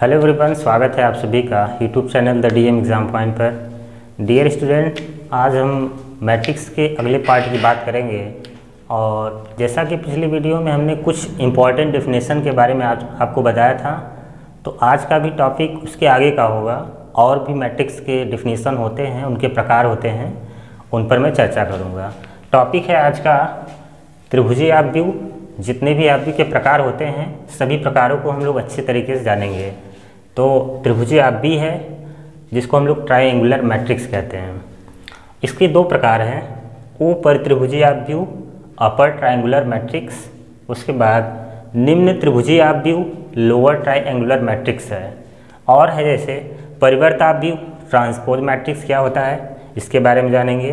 Hello everyone, स्वागत है आप सभी का YouTube channel the DM exam point पर। डियर स्टूडेंट, आज हम मैट्रिक्स के अगले पार्ट की बात करेंगे। और जैसा कि पिछली वीडियो में हमने कुछ इम्पॉर्टेंट डेफिनेशन के बारे में आज आपको बताया था, तो आज का भी टॉपिक उसके आगे का होगा। और भी मैट्रिक्स के डेफिनेशन होते हैं, उनके प्रकार होते हैं, उन पर मैं चर्चा करूँगा। टॉपिक है आज का त्रिभुजीय आव्यूह। जितने भी आव्यूह के प्रकार होते हैं, सभी प्रकारों को हम लोग अच्छे तरीके से जानेंगे। तो त्रिभुजीय आव्यूह है जिसको हम लोग ट्रायंगुलर मैट्रिक्स कहते हैं। इसके दो प्रकार हैं, ऊपर त्रिभुजीय आव्यूह, अपर ट्रायंगुलर मैट्रिक्स। उसके बाद निम्न त्रिभुजीय आव्यूह, लोअर ट्रायंगुलर मैट्रिक्स है। और है जैसे परिवर्त आव्यूह, ट्रांसपोज मैट्रिक्स क्या होता है इसके बारे में जानेंगे।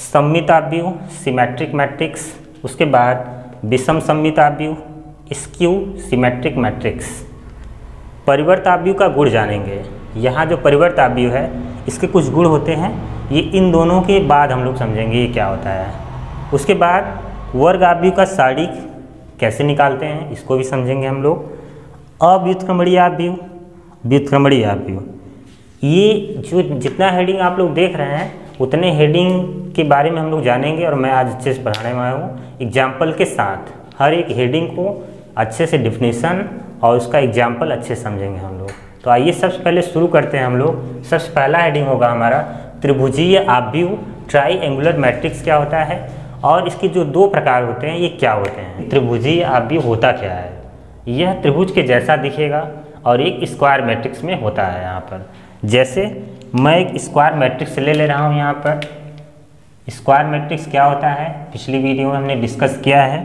सममित आव्यूह, सिमेट्रिक मैट्रिक्स। उसके बाद विषम सममित आव्यूह, स्क्यू सिमेट्रिक मैट्रिक्स। परिवर्त आव्यूह का गुण जानेंगे। यहाँ जो परिवर्त आव्यूह है इसके कुछ गुण होते हैं, ये इन दोनों के बाद हम लोग समझेंगे ये क्या होता है। उसके बाद वर्ग आव्यूह का सारणिक कैसे निकालते हैं इसको भी समझेंगे हम लोग। अव्युत्क्रमणीय आव्यूह, व्युत्क्रमणीय आव्यूह, ये जो जितना हेडिंग आप लोग देख रहे हैं उतने हेडिंग के बारे में हम लोग जानेंगे। और मैं आज अच्छे से पढ़ाने वाला हूँ एग्जाम्पल के साथ। हर एक हेडिंग को अच्छे से डिफिनेशन और उसका एग्जाम्पल अच्छे से समझेंगे हम लोग। तो आइए सबसे पहले शुरू करते हैं हम लोग। सबसे पहला हेडिंग होगा हमारा त्रिभुजीय आव्यूह, ट्रायंगुलर मैट्रिक्स क्या होता है और इसके जो दो प्रकार होते हैं ये क्या होते हैं। त्रिभुजीय आव्यूह होता क्या है, यह त्रिभुज के जैसा दिखेगा और एक स्क्वायर मैट्रिक्स में होता है। यहाँ पर जैसे मैं एक स्क्वायर मैट्रिक्स ले रहा हूँ। यहाँ पर स्क्वायर मैट्रिक्स क्या होता है पिछली वीडियो में हमने डिस्कस किया है,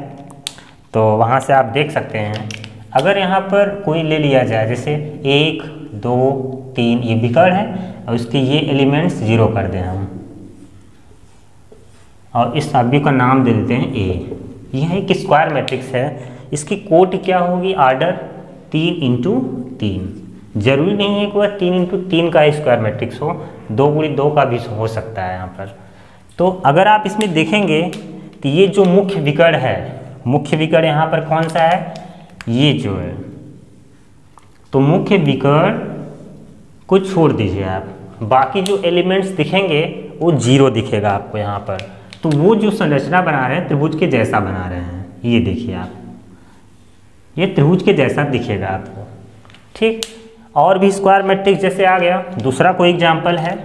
तो वहाँ से आप देख सकते हैं। अगर यहाँ पर कोई ले लिया जाए, जैसे 1 2 3 ये विकर्ण है और उसके ये एलिमेंट्स 0 कर दें हम, और इस आव्यूह का नाम दे देते हैं ए। यह एक स्क्वायर मैट्रिक्स है। इसकी कोटि क्या होगी, आर्डर 3×3। जरूरी नहीं है कि वह 3×3 का स्क्वायर मैट्रिक्स हो, 2×2 का भी हो सकता है यहाँ पर। तो अगर आप इसमें देखेंगे तो ये जो मुख्य विकर्ण है, मुख्य विकर्ण यहाँ पर कौन सा है, ये जो है। तो मुख्य विकर्ण को छोड़ दीजिए आप, बाकी जो एलिमेंट्स दिखेंगे वो 0 दिखेगा आपको यहाँ पर। तो वो जो संरचना बना रहे हैं त्रिभुज के जैसा बना रहे हैं, ये देखिए आप, ये त्रिभुज के जैसा दिखेगा आपको। ठीक, और भी स्क्वायर मैट्रिक्स जैसे आ गया। दूसरा कोई एग्जाम्पल है,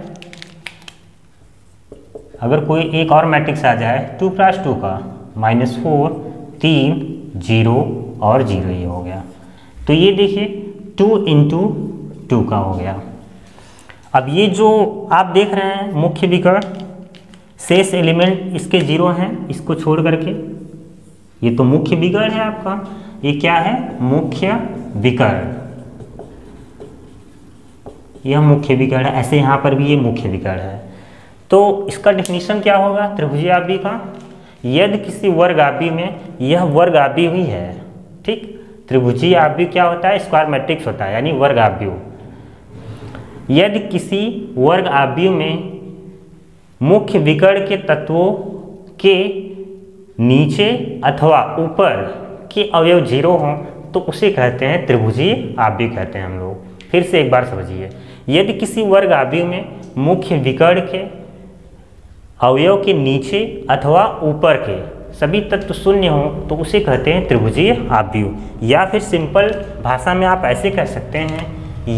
अगर कोई एक और मैट्रिक्स आ जाए 2×2 का, -4 3 0 और 0, ये हो गया। तो ये देखिए 2×2 का हो गया। अब ये जो आप देख रहे हैं मुख्य विकर्ण, शेष एलिमेंट इसके 0 हैं, इसको छोड़ करके। ये तो मुख्य विकर्ण है आपका, ये क्या है, मुख्य विकर्ण। यह मुख्य विकर्ण है, ऐसे यहाँ पर भी ये मुख्य विकर्ण है। तो इसका डेफिनेशन क्या होगा त्रिभुजीय आव्यूह का, यदि किसी वर्ग आव्यूह में, यह वर्ग आव्यूह ही है। ठीक, त्रिभुजीय आव्यूह क्या होता है, स्क्वायर मैट्रिक्स होता है, यानी वर्ग आव्यूह। यदि किसी वर्ग आव्यूह में मुख्य विकर्ण के तत्वों के नीचे अथवा ऊपर के अवयव 0 हों तो उसे कहते हैं त्रिभुजीय आव्यूह कहते हैं हम लोग। फिर से एक बार समझिए, यदि किसी वर्ग आव्यूह में मुख्य विकर्ण के अवयव के नीचे अथवा ऊपर के सभी तत्व 0 हों तो उसे कहते हैं त्रिभुजीय आव्यूह। या फिर सिंपल भाषा में आप ऐसे कह सकते हैं,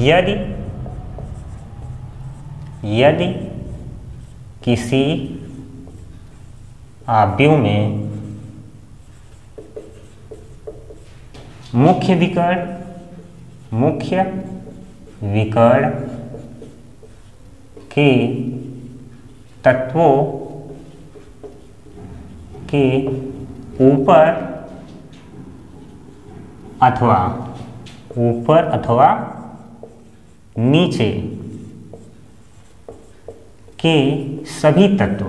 यदि किसी आव्यूह में मुख्य विकर्ण के तत्वों के ऊपर अथवा नीचे के सभी तत्व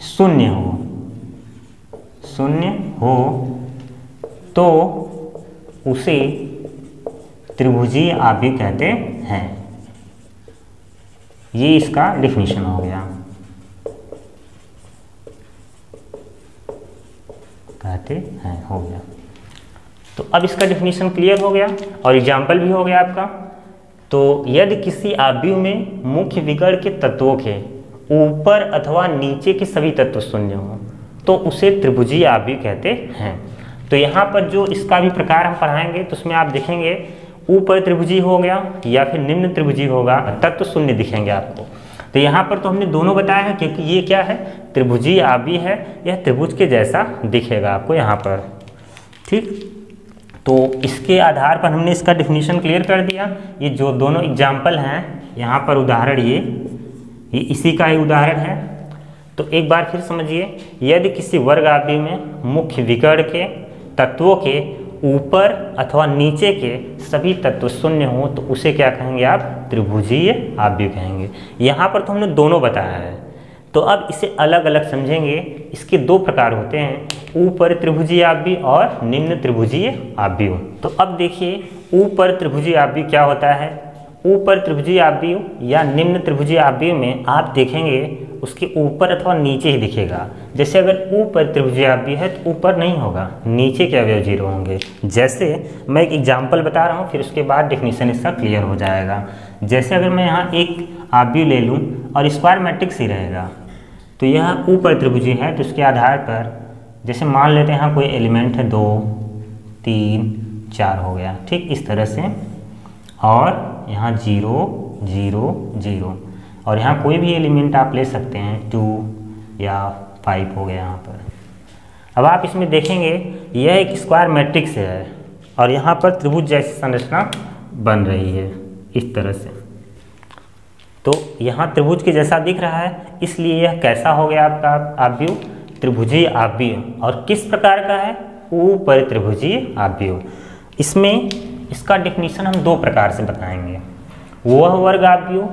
0 हो तो उसे त्रिभुजीय आव्यूह कहते हैं। ये इसका डेफिनेशन हो गया, कहते हैं, हो गया। तो अब इसका डेफिनेशन क्लियर हो गया और एग्जाम्पल भी हो गया आपका। तो यदि किसी आव्यूह में मुख्य विकर्ण के तत्वों के ऊपर अथवा नीचे के सभी तत्व शून्य हों तो उसे त्रिभुजीय आव्यूह कहते हैं। तो यहाँ पर जो इसका भी प्रकार हम पढ़ाएंगे तो उसमें आप देखेंगे ऊपर त्रिभुजीय हो गया या फिर निम्न त्रिभुजीय होगा, तत्व शून्य दिखेंगे आपको। तो यहाँ पर तो हमने दोनों बताया है क्योंकि ये क्या है, त्रिभुजीय आव्यूह है, यह त्रिभुज के जैसा दिखेगा आपको यहाँ पर। ठीक, तो इसके आधार पर हमने इसका डेफिनेशन क्लियर कर दिया। ये जो दोनों एग्जाम्पल हैं यहाँ पर उदाहरण, ये इसी का ही उदाहरण है। तो एक बार फिर समझिए, यदि किसी वर्ग आव्यूह में मुख्य विकर्ण के तत्वों के ऊपर अथवा नीचे के सभी तत्व शून्य हों तो उसे क्या कहेंगे आप, त्रिभुजीय आव्यूह कहेंगे। यहाँ पर तो हमने दोनों बताया है, तो अब इसे अलग अलग समझेंगे। इसके दो प्रकार होते हैं, ऊपर त्रिभुजीय आव्यूह और निम्न त्रिभुजीय आव्यूह। तो अब देखिए ऊपर त्रिभुजीय आव्यूह क्या होता है। ऊपर त्रिभुजीय आव्यूह या निम्न त्रिभुजीय आव्यूह में आप देखेंगे उसके ऊपर अथवा नीचे ही दिखेगा। जैसे अगर ऊपर त्रिभुजीय आव्यूह है तो ऊपर नहीं होगा, नीचे के अवयव जीरो होंगे। जैसे मैं एक एग्जाम्पल बता रहा हूँ, फिर उसके बाद डेफिनेशन इसका क्लियर हो जाएगा। जैसे अगर मैं यहाँ एक आव्यूह ले लूँ और स्क्वायर मैट्रिक्स ही रहेगा तो यह ऊपर त्रिभुजीय है, तो उसके आधार पर जैसे मान लेते हैं यहाँ कोई एलिमेंट है 2 3 4 हो गया, ठीक इस तरह से, और यहाँ 0 0 0 और यहाँ कोई भी एलिमेंट आप ले सकते हैं 2 या 5 हो गया यहाँ पर। अब आप इसमें देखेंगे यह एक स्क्वायर मैट्रिक्स है और यहाँ पर त्रिभुज जैसी संरचना बन रही है इस तरह से। तो यहाँ त्रिभुज के जैसा दिख रहा है, इसलिए यह कैसा हो गया आपका आव्यूह, त्रिभुजीय आव्यूह। और किस प्रकार का है, ऊपर त्रिभुजीय आव्यूह। इसमें इसका डेफिनेशन हम दो प्रकार से बताएंगे। वह वर्ग आव्यूह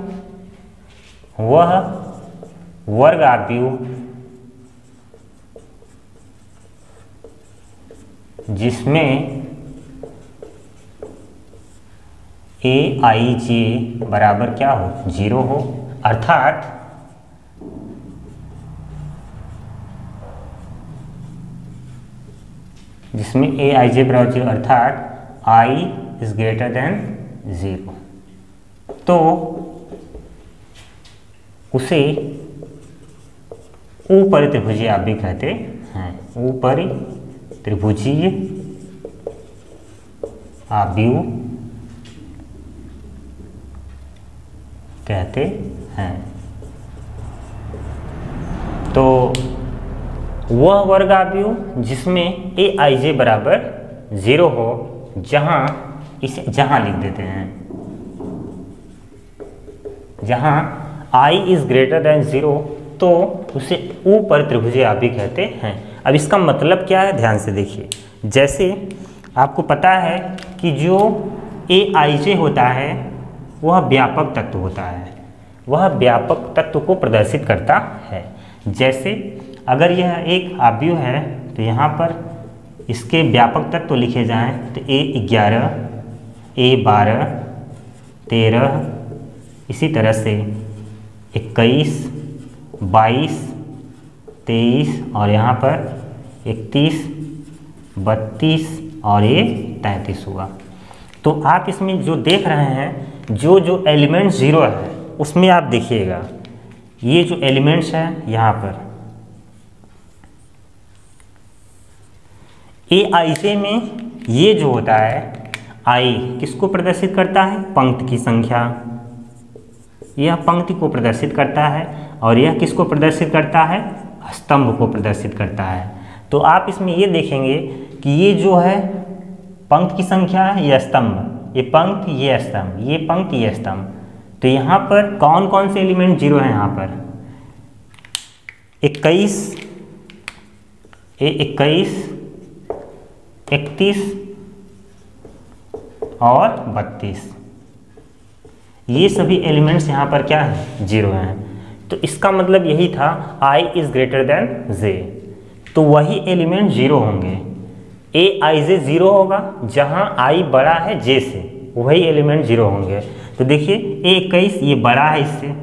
जिसमें aij बराबर क्या हो, 0 हो, अर्थात जिसमें aij बराबर 0 अर्थात I is greater than 0, तो उसे ऊपरी त्रिभुजीय आव्यूह कहते हैं। ऊपरी त्रिभुजीय आव्यूह कहते हैं। तो वह वर्ग आव्यूह जिसमें aij बराबर 0 हो, जहां लिख देते हैं, जहां I इज ग्रेटर देन 0, तो उसे ऊपर त्रिभुजीय आव्यूह कहते हैं। अब इसका मतलब क्या है, ध्यान से देखिए। जैसे आपको पता है कि जो aij होता है वह व्यापक तत्व होता है, वह व्यापक तत्व को प्रदर्शित करता है। जैसे अगर यह एक आव्यूह है तो यहाँ पर इसके व्यापक तत्व लिखे जाएं तो a11 a12 13, इसी तरह से 21 22 23 और यहाँ पर 31 32 और ये 33 हुआ। तो आप इसमें जो देख रहे हैं, जो एलिमेंट्स 0 है उसमें आप देखिएगा ये जो एलिमेंट्स हैं यहाँ पर aij में ये जो होता है i किसको प्रदर्शित करता है, पंक्ति की संख्या, यह पंक्ति को प्रदर्शित करता है, और यह किसको प्रदर्शित करता है, स्तंभ को प्रदर्शित करता है। तो आप इसमें ये देखेंगे कि ये जो है पंक्ति की संख्या है, यह स्तंभ, ये पंक्ति ये स्तंभ, ये पंक्ति ये स्तंभ। तो यहाँ पर कौन कौन से एलिमेंट 0 हैं, यहाँ पर 21 31 और 32, ये सभी एलिमेंट्स यहाँ पर क्या हैं, 0 हैं। तो इसका मतलब यही था I is greater than j, तो वही एलिमेंट 0 होंगे। aij 0 होगा जहाँ I बड़ा है j से, वही एलिमेंट 0 होंगे। तो देखिए a21 ये बड़ा है इससे,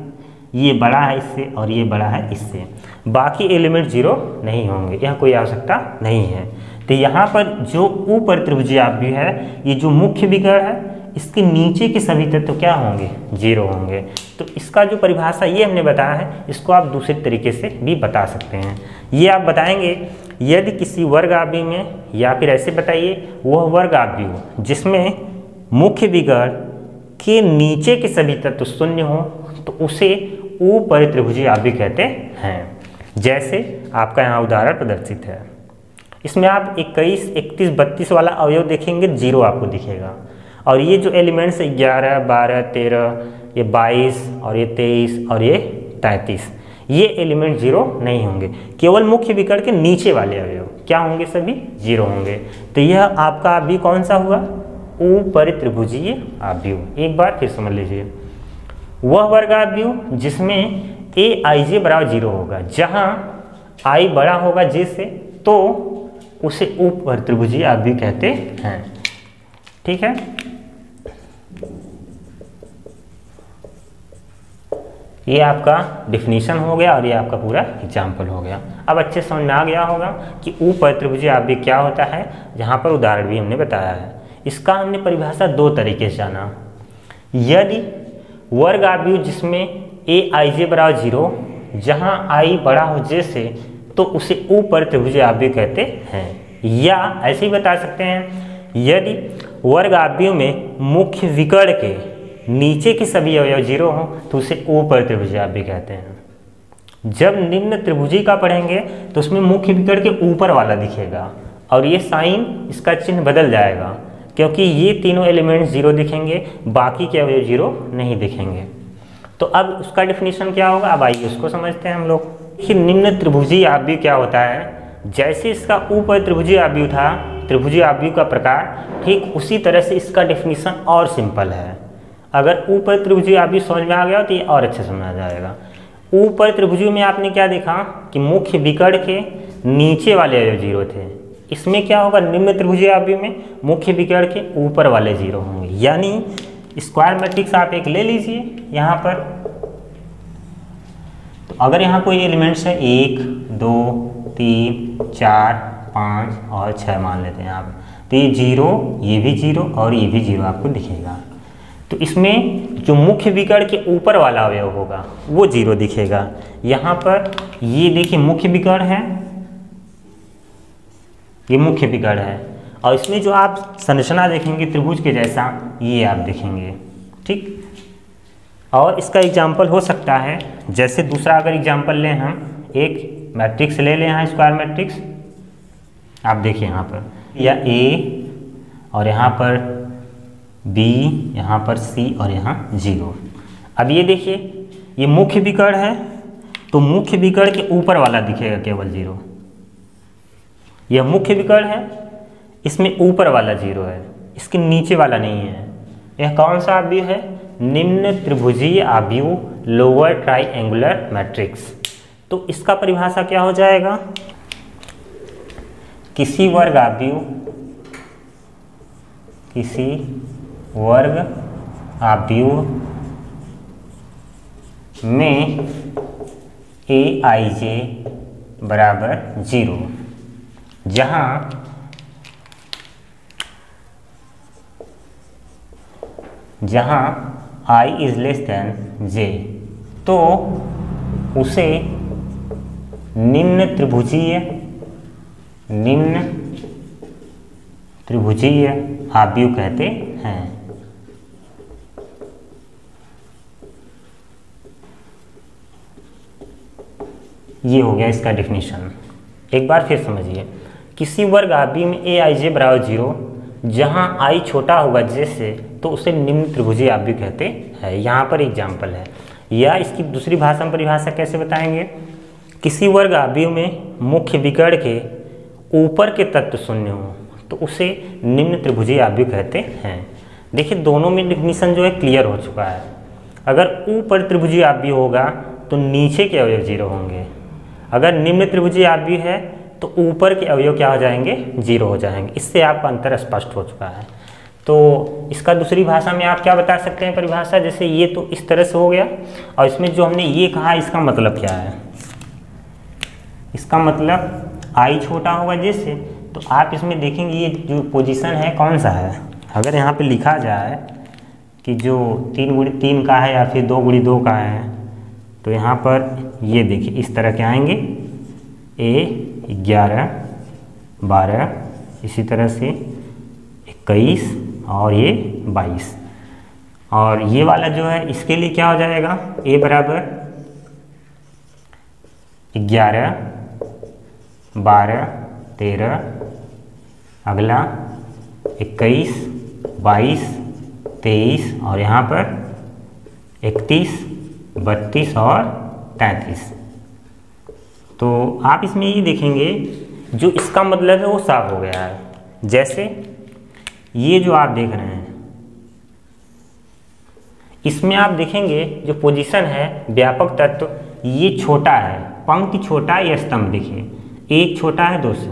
ये बड़ा है इससे और ये बड़ा है इससे, बाकी एलिमेंट 0 नहीं होंगे, यहाँ कोई आवश्यकता नहीं है। तो यहाँ पर जो ऊपर त्रिभुजीय आव्यूह है, ये जो मुख्य विकर्ण है, इसके नीचे के सभी तत्व क्या होंगे, 0 होंगे। तो इसका जो परिभाषा ये हमने बताया है, इसको आप दूसरे तरीके से भी बता सकते हैं। ये आप बताएंगे यदि किसी वर्ग आव्यूह में, या फिर ऐसे बताइए वह वर्ग आव्यूह जिसमें मुख्य विकर्ण के नीचे के सभी तत्व शून्य हो, तो उसे ऊपर त्रिभुजीय आव्यूह कहते हैं। जैसे आपका यहाँ उदाहरण प्रदर्शित है, इसमें आप 21, 31, 32 वाला अवयव देखेंगे, 0 आपको दिखेगा। और ये जो एलिमेंट्स 11, 12, 13, ये 22 और ये 23 और ये 33, ये एलिमेंट 0 नहीं होंगे। केवल मुख्य विकर्ण के नीचे वाले अवयव क्या होंगे, सभी 0 होंगे। तो यह आपका आव्यूह कौन सा हुआ, ऊपर त्रिभुजीय आव्यूह। एक बार फिर समझ लीजिए, वह वर्ग आव्यूह जिसमें aij बराबर 0 होगा, जहां i बड़ा होगा j से, तो उसे ऊपर त्रिभुजीय आव्यूह कहते हैं। ठीक है, ये आपका डिफिनीशन हो गया और ये आपका पूरा एग्जाम्पल हो गया। अब अच्छे समझ में आ गया होगा कि ऊपर त्रिभुजीय आव्यूह क्या होता है, जहाँ पर उदाहरण भी हमने बताया है। इसका हमने परिभाषा 2 तरीके से जाना। यदि वर्ग आव्यूह जिसमें aij बराबर 0, जहाँ i बड़ा हो j से, तो उसे ऊपर त्रिभुजीय आव्यूह कहते हैं। या ऐसे ही बता सकते हैं, यदि वर्ग आव्यूह में मुख्य विकर्ण के नीचे के सभी अवयव 0 हों, तो उसे ऊपर त्रिभुजीय आव्यूह कहते हैं। जब निम्न त्रिभुजी का पढ़ेंगे तो उसमें मुख्य विकर्ण के ऊपर वाला दिखेगा और ये साइन, इसका चिन्ह बदल जाएगा, क्योंकि ये तीनों एलिमेंट्स 0 दिखेंगे, बाकी के अवयव 0 नहीं दिखेंगे। तो अब उसका डेफिनेशन क्या होगा, अब आइए उसको समझते हैं हम लोग कि निम्न त्रिभुजीय आव्यूह क्या होता है। जैसे इसका ऊपर त्रिभुजीय आव्यूह था, त्रिभुजीय आव्यूह का प्रकार, ठीक उसी तरह से इसका डेफिनेशन और सिंपल है। अगर ऊपर त्रिभुजीय आव्यूह समझ में आ गया तो ये और अच्छे समझ आ जाएगा। ऊपर त्रिभुजीय में आपने क्या देखा कि मुख्य विकर्ण के नीचे वाले अवयव 0 थे। इसमें क्या होगा, निम्न त्रिभुजीय आव्यूह में मुख्य विकर्ण के ऊपर वाले 0 होंगे। यानी स्क्वायर मैट्रिक्स आप एक ले लीजिए यहाँ पर। तो अगर यहाँ कोई एलिमेंट्स है 1, 2, 3, 4, 5 और 6 मान लेते हैं आप, तो ये 0, ये भी 0 और ये भी 0 आपको दिखेगा। तो इसमें जो मुख्य विकर्ण के ऊपर वाला अवयव होगा वो 0 दिखेगा। यहाँ पर ये देखिए मुख्य विकर्ण है, ये मुख्य विकर्ण है, और इसमें जो आप संरचना देखेंगे त्रिभुज के जैसा, ये आप देखेंगे। ठीक, और इसका एग्जाम्पल हो सकता है, जैसे दूसरा अगर एग्जाम्पल लें हम, एक मैट्रिक्स ले लें यहाँ, स्क्वायर मैट्रिक्स आप देखिए यहाँ पर, या A और यहाँ पर B, यहाँ पर C और यहाँ 0। अब ये देखिए ये मुख्य विकर्ण है, तो मुख्य विकर्ण के ऊपर वाला दिखेगा केवल 0। यह मुख्य विकर्ण है, इसमें ऊपर वाला 0 है, इसके नीचे वाला नहीं है। यह कौन सा आव्यूह है, निम्न त्रिभुजीय आव्यूह, लोअर ट्राइएंगुलर मैट्रिक्स। तो इसका परिभाषा क्या हो जाएगा, किसी वर्ग आव्यूह, किसी वर्ग आव्यूह में aij बराबर 0, जहाँ i is less than j, तो उसे निम्न त्रिभुजीय आव्यूह कहते हैं। ये हो गया इसका डेफिनेशन। एक बार फिर समझिए, किसी वर्ग आव्यूह में aij बराबर 0, जहाँ i छोटा होगा j से, तो उसे निम्न त्रिभुजीय आव्यूह कहते हैं। यहाँ पर एग्जाम्पल है, या इसकी दूसरी भाषा में परिभाषा कैसे बताएंगे, किसी वर्ग आव्यूह में मुख्य विकर्ण के ऊपर के तत्व शून्य हो, तो उसे निम्न त्रिभुजीय आव्यूह कहते हैं। देखिए दोनों में डेफिनेशन जो है क्लियर हो चुका है। अगर ऊपर त्रिभुजीय आव्यूह होगा तो नीचे के अवयव 0 होंगे, अगर निम्न त्रिभुजीय आव्यूह है तो ऊपर के अवयव क्या हो जाएंगे, 0 हो जाएंगे। इससे आपका अंतर स्पष्ट हो चुका है। तो इसका दूसरी भाषा में आप क्या बता सकते हैं परिभाषा, जैसे ये तो इस तरह से हो गया, और इसमें जो हमने ये कहा इसका मतलब क्या है, इसका मतलब i छोटा होगा j से, तो आप इसमें देखेंगे ये जो पोजीशन है कौन सा है। अगर यहाँ पे लिखा जाए कि जो 3 का है या फिर 2 का है, तो यहाँ पर ये देखिए इस तरह के आएंगे, A11, 12, इसी तरह से 21 और ये 22। और ये वाला जो है इसके लिए क्या हो जाएगा, A बराबर 11, 12, 13, अगला 21, 22, 23 और यहाँ पर 31, 32 और 33। तो आप इसमें ये देखेंगे जो इसका मतलब है वो साफ हो गया है। जैसे ये जो आप देख रहे हैं इसमें आप देखेंगे जो पोजीशन है व्यापक तत्व, ये छोटा है, पंक्ति छोटा है, ये स्तंभ देखिए, 1 छोटा है 2 से,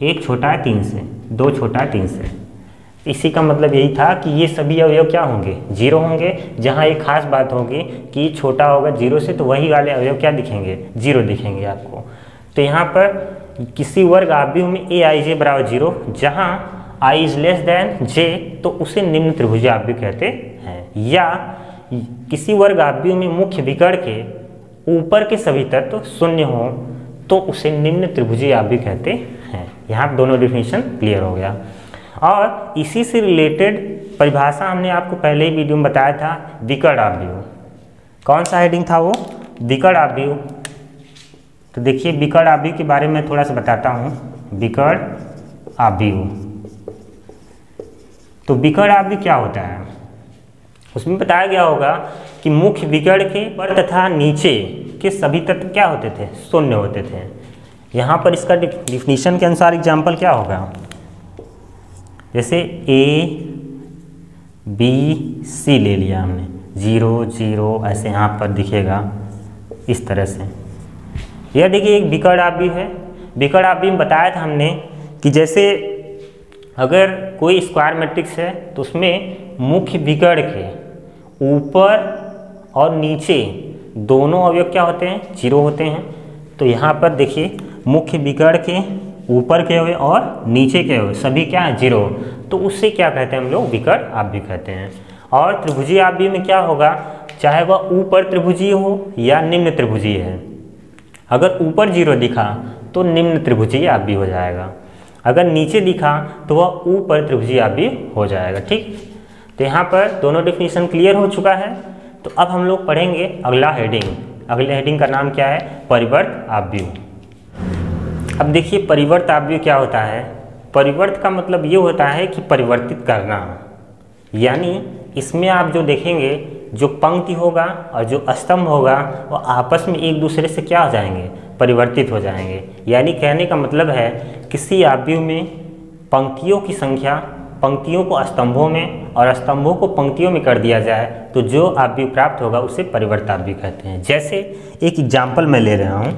1 छोटा है 3 से, 2 छोटा है 3 से। इसी का मतलब यही था कि ये सभी अवयव क्या होंगे, 0 होंगे। जहाँ एक खास बात होगी कि छोटा होगा 0 से, तो वही वाले अवयव क्या दिखेंगे, 0 दिखेंगे आपको। तो यहाँ पर किसी वर्ग आव्यूह में aij बराबर 0, जहाँ i is less than j, तो उसे निम्न त्रिभुजीय आव्यूह कहते हैं। या किसी वर्ग आव्यूह में मुख्य विकर्ण के ऊपर के सभी तत्व शून्य हो, तो उसे निम्न त्रिभुजीय आव्यूह कहते हैं। यहाँ दोनों डिफिनीशन क्लियर हो गया। और इसी से रिलेटेड परिभाषा हमने आपको पहले ही वीडियो में बताया था, विकर्ण आव्यूह। कौन सा हेडिंग था वो, विकर्ण आव्यूह। तो देखिए विकर्ण आव्यूह के बारे में थोड़ा सा बताता हूँ। विकर्ण आव्यूह, तो विकर्ण आव्यूह क्या होता है, उसमें बताया गया होगा कि मुख्य विकर्ण के ऊपर तथा नीचे के सभी तत्व क्या होते थे, शून्य होते थे। यहाँ पर इसका डिफिनीशन के अनुसार एग्जाम्पल क्या होगा, जैसे A, B, C ले लिया हमने, 0, 0 ऐसे यहाँ पर दिखेगा इस तरह से। यह देखिए एक विकर्ण आव्यूह है। विकर्ण आव्यूह में बताया था हमने कि जैसे अगर कोई स्क्वायर मैट्रिक्स है तो उसमें मुख्य विकर्ण के ऊपर और नीचे दोनों अवयव क्या होते हैं, 0 होते हैं। तो यहाँ पर देखिए मुख्य विकर्ण के ऊपर के अवयव और नीचे के अवयव सभी क्या है, 0, तो उससे क्या कहते हैं हम लोग, विकर्ण आव्यूह कहते हैं। और त्रिभुजीय आव्यूह में क्या होगा, चाहे वह ऊपर त्रिभुजीय हो या निम्न त्रिभुजीय है। अगर ऊपर 0 दिखा तो निम्न त्रिभुजीय आव्यूह हो जाएगा, अगर नीचे दिखा तो वह ऊपर त्रिभुजीय आव्यूह हो जाएगा। ठीक, तो यहाँ पर दोनों डेफिनेशन क्लियर हो चुका है। तो अब हम लोग पढ़ेंगे अगला हेडिंग। अगले हेडिंग का नाम क्या है, परिवर्त आव्यूह। अब देखिए परिवर्त आव्यूह क्या होता है। परिवर्त का मतलब ये होता है कि परिवर्तित करना, यानी इसमें आप जो देखेंगे जो पंक्ति होगा और जो स्तंभ होगा वो आपस में एक दूसरे से क्या हो जाएंगे, परिवर्तित हो जाएंगे। यानी कहने का मतलब है किसी आव्यूह में पंक्तियों की संख्या पंक्तियों को स्तंभों में और स्तंभों को पंक्तियों में कर दिया जाए तो जो आव्यूह प्राप्त होगा उसे परिवर्त आव्यूह कहते हैं। जैसे एक एग्जाम्पल मैं ले रहा हूँ,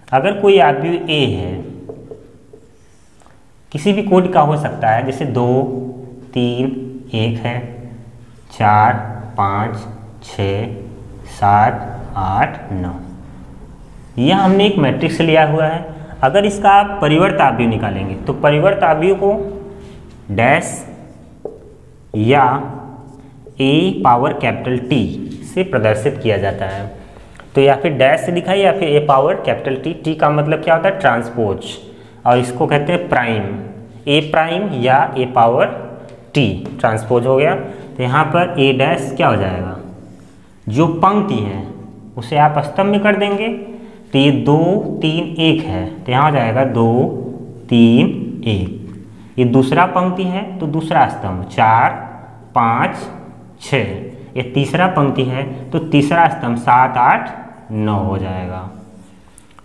अगर कोई आव्यूह A है, किसी भी कोटि का हो सकता है, जैसे 2, 3, 1 है, 4, 5, 6, 7, 8, 9, यह हमने एक मैट्रिक्स लिया हुआ है। अगर इसका आप परिवर्त आव्यूह निकालेंगे तो परिवर्त आव्यूह को डैश या A पावर कैपिटल T से प्रदर्शित किया जाता है। तो या फिर डैश से दिखाई या फिर A power capital T। T का मतलब क्या होता है, ट्रांसपोज, और इसको कहते हैं प्राइम, A प्राइम या A पावर T ट्रांसपोज हो गया। तो यहाँ पर A डैश क्या हो जाएगा, जो पंक्ति है उसे आप स्तंभ में कर देंगे। तो ये 2, 3, 1 है, तो यहाँ हो जाएगा 2, 3, 1। ये दूसरा पंक्ति है तो दूसरा स्तंभ 4, 5, 6। ये तीसरा पंक्ति है तो तीसरा स्तंभ 7, 8, 9 हो जाएगा।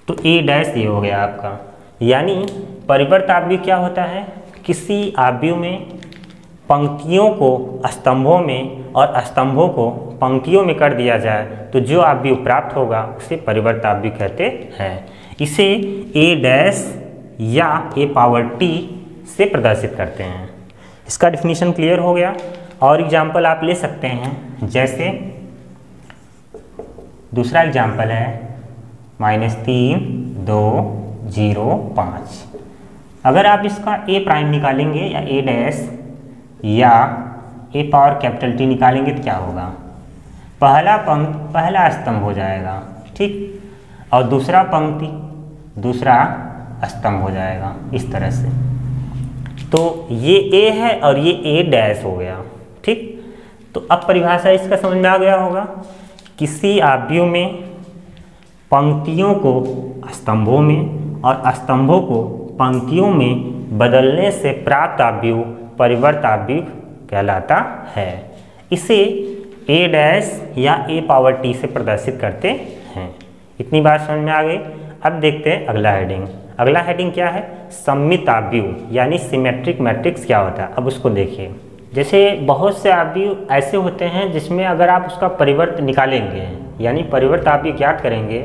तो A डैश ये हो गया आपका। यानी परिवर्त आव्यूह क्या होता है, किसी आव्यूह में पंक्तियों को स्तंभों में और स्तंभों को पंक्तियों में कर दिया जाए तो जो आव्यूह प्राप्त होगा उसे परिवर्त आव्यूह कहते हैं। इसे A डैश या A पावर T से प्रदर्शित करते हैं। इसका डिफिनीशन क्लियर हो गया। और एग्जाम्पल आप ले सकते हैं, जैसे दूसरा एग्जाम्पल है -3, 2, 0, 5। अगर आप इसका ए प्राइम निकालेंगे या ए डैश या ए पावर कैपिटल टी निकालेंगे तो क्या होगा, पहला पंक्ति पहला स्तंभ हो जाएगा, ठीक, और दूसरा पंक्ति दूसरा स्तंभ हो जाएगा इस तरह से। तो ये ए है और ये ए डैश हो गया, ठीक। तो अब परिभाषा इसका समझ में आ गया होगा, किसी आव्यूह में पंक्तियों को स्तंभों में और स्तंभों को पंक्तियों में बदलने से प्राप्त आव्यूह परिवर्त आव्यूह कहलाता है। इसे ए डैश या ए पावर टी से प्रदर्शित करते हैं। इतनी बात समझ में आ गई। अब देखते हैं अगला हेडिंग। अगला हेडिंग क्या है, सममित आव्यूह यानी सिमेट्रिक मैट्रिक्स क्या होता है। अब उसको देखिए, जैसे बहुत से आव्यूह ऐसे होते हैं जिसमें अगर आप उसका परिवर्त निकालेंगे यानी परिवर्त आव्यूह ज्ञात करेंगे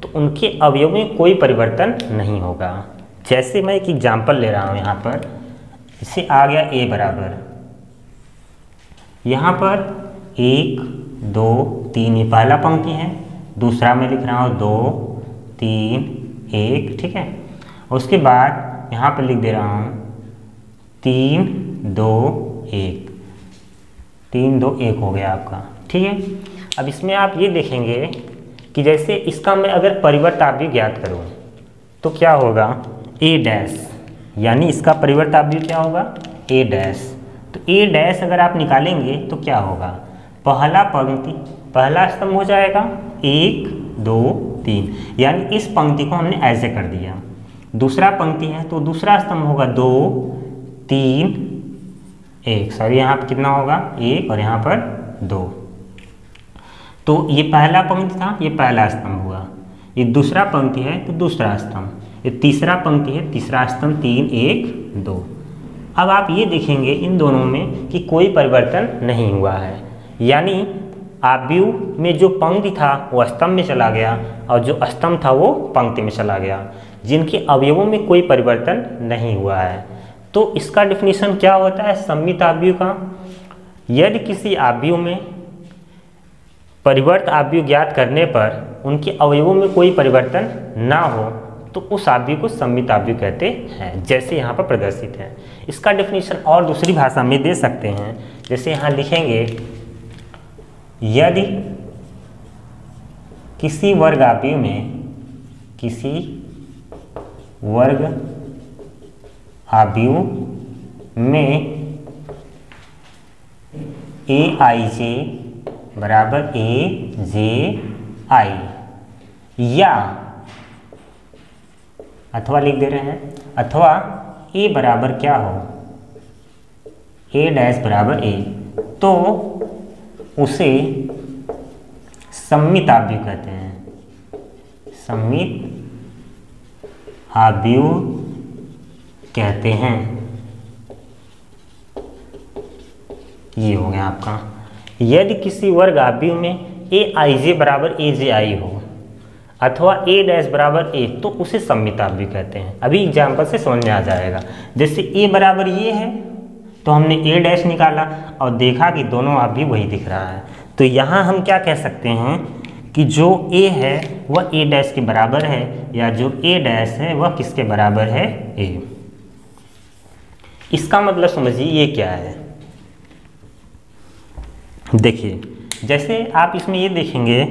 तो उनके अवयव में कोई परिवर्तन नहीं होगा। जैसे मैं एक एग्जाम्पल ले रहा हूँ, यहाँ पर इसे आ गया ए बराबर, यहाँ पर 1 2 3 ये पहला पंक्ति है, दूसरा मैं लिख रहा हूँ 2 3 1, ठीक है। उसके बाद यहाँ पर लिख दे रहा हूँ 3 2 1, 3 2 1 हो गया आपका, ठीक है। अब इसमें आप ये देखेंगे कि जैसे इसका मैं अगर परिवर्त आव्यूह ज्ञात करूँ तो क्या होगा, ए डैश यानी इसका परिवर्त आव्यूह क्या होगा, ए डैश। तो ए डैश अगर आप निकालेंगे तो क्या होगा, पहला पंक्ति पहला स्तंभ हो जाएगा 1 2 3, यानी इस पंक्ति को हमने ऐसे कर दिया। दूसरा पंक्ति है तो दूसरा स्तंभ होगा 2 3 1, सॉरी यहाँ पर कितना होगा 1 और यहाँ पर 2। तो ये पहला पंक्ति था, ये पहला स्तंभ हुआ, ये दूसरा पंक्ति है तो दूसरा स्तंभ, ये तीसरा पंक्ति है तीसरा स्तंभ, 3 1 2। अब आप ये देखेंगे इन दोनों में कि कोई परिवर्तन नहीं हुआ है, यानी आव्यूह में जो पंक्ति था वो स्तंभ में चला गया और जो स्तंभ था वो पंक्ति में चला गया, जिनके अवयवों में कोई परिवर्तन नहीं हुआ है। तो इसका डेफिनेशन क्या होता है सममित आव्यूह का, यदि किसी आव्यूह में परिवर्त आव्यूह ज्ञात करने पर उनके अवयवों में कोई परिवर्तन ना हो तो उस आव्यूह को सममित आव्यूह कहते हैं, जैसे यहाँ पर प्रदर्शित है। इसका डेफिनेशन और दूसरी भाषा में दे सकते हैं, जैसे यहाँ लिखेंगे यदि किसी वर्ग आव्यूह में किसी वर्ग आव्यूह में ए आई जे बराबर ए जे आई, या अथवा लिख दे रहे हैं, अथवा ए बराबर क्या हो, ए डैश बराबर ए, तो उसे सममित आव्यूह कहते हैं। सममित आव्यूह कहते हैं। ये हो गया आपका। यदि किसी वर्ग आव्यूह में ए आई जे बराबर ए जे आई हो अथवा ए डैश बराबर ए, तो उसे सममित आव्यूह कहते हैं। अभी एग्जाम्पल से समझ में आ जाएगा। जैसे ए बराबर ये है तो हमने ए डैश निकाला और देखा कि दोनों आव्यूह वही दिख रहा है, तो यहाँ हम क्या कह सकते हैं कि जो ए है वह ए डैश के बराबर है, या जो ए डैश है वह किसके बराबर है, ए। इसका मतलब समझिए ये क्या है। देखिए जैसे आप इसमें ये देखेंगे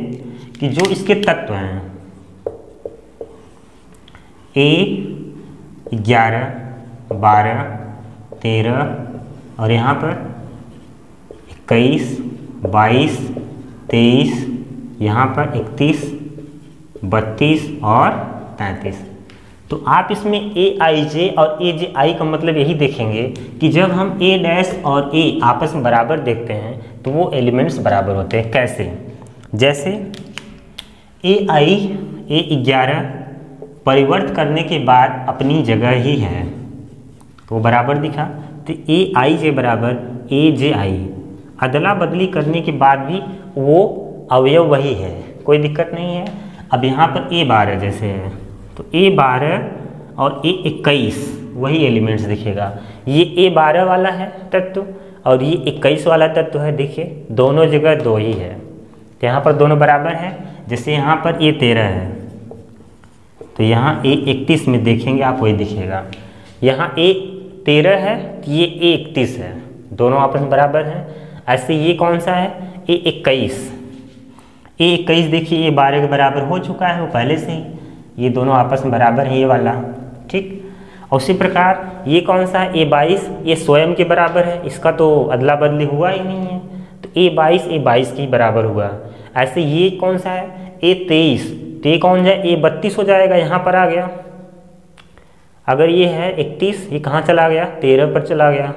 कि जो इसके तत्व हैं ए 11 12 13 और यहाँ पर 21 22 23, यहाँ पर 31 32 और 33। तो आप इसमें ए आई जे और ए जे आई का मतलब यही देखेंगे कि जब हम ए डैश और ए आपस में बराबर देखते हैं तो वो एलिमेंट्स बराबर होते हैं। कैसे, जैसे ए आई ए 11 परिवर्त करने के बाद अपनी जगह ही है, वो बराबर दिखा, तो ए आई जे बराबर ए जे आई, अदला बदली करने के बाद भी वो अवयव वही है, कोई दिक्कत नहीं है। अब यहाँ पर ए 12 जैसे है तो ए 12 और ए 21 वही एलिमेंट्स दिखेगा। ये ए 12 वाला है तत्व और ये 21 वाला तत्व है, देखिए दोनों जगह 2 ही है, तो यहाँ पर दोनों बराबर है। जैसे यहाँ पर ए 13 है तो यहाँ ए 31 में देखेंगे आप वही दिखेगा। यहाँ ए 13 है तो ये ए 31 है, दोनों आपस में बराबर हैं। ऐसे ये कौन सा है, ए 21। ए 21 देखिए ये 12 के बराबर हो चुका है वो पहले से ही, ये दोनों आपस में बराबर हैं ये वाला, ठीक। और उसी प्रकार ये कौन सा है, ए 22, ये स्वयं के बराबर है, इसका तो अदला बदली हुआ ही नहीं है, तो ए 22 के बराबर हुआ। ऐसे ये कौन सा है, ए 23, तो ये कौन जाए, ए 32 हो जाएगा, यहाँ पर आ गया। अगर ये है 31, ये कहाँ चला गया, 13 पर चला गया।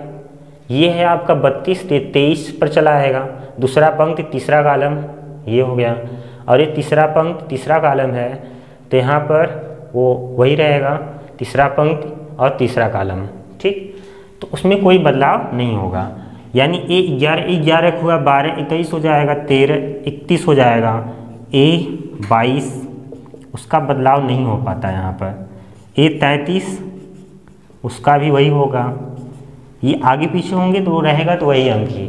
ये है आपका 32, 23 पर चला आएगा। दूसरा पंक्ति तीसरा कॉलम ये हो गया, और ये तीसरा पंक्ति तीसरा कॉलम है, तो यहाँ पर वो वही रहेगा, तीसरा पंक्ति और तीसरा कॉलम, ठीक। तो उसमें कोई बदलाव नहीं होगा, यानी ए 11 हुआ, 12 21 हो जाएगा, 13 31 हो जाएगा, ए 22 उसका बदलाव नहीं हो पाता यहाँ पर। ए 33 उसका भी वही होगा, ये आगे पीछे होंगे तो वो रहेगा तो वही अंक ही।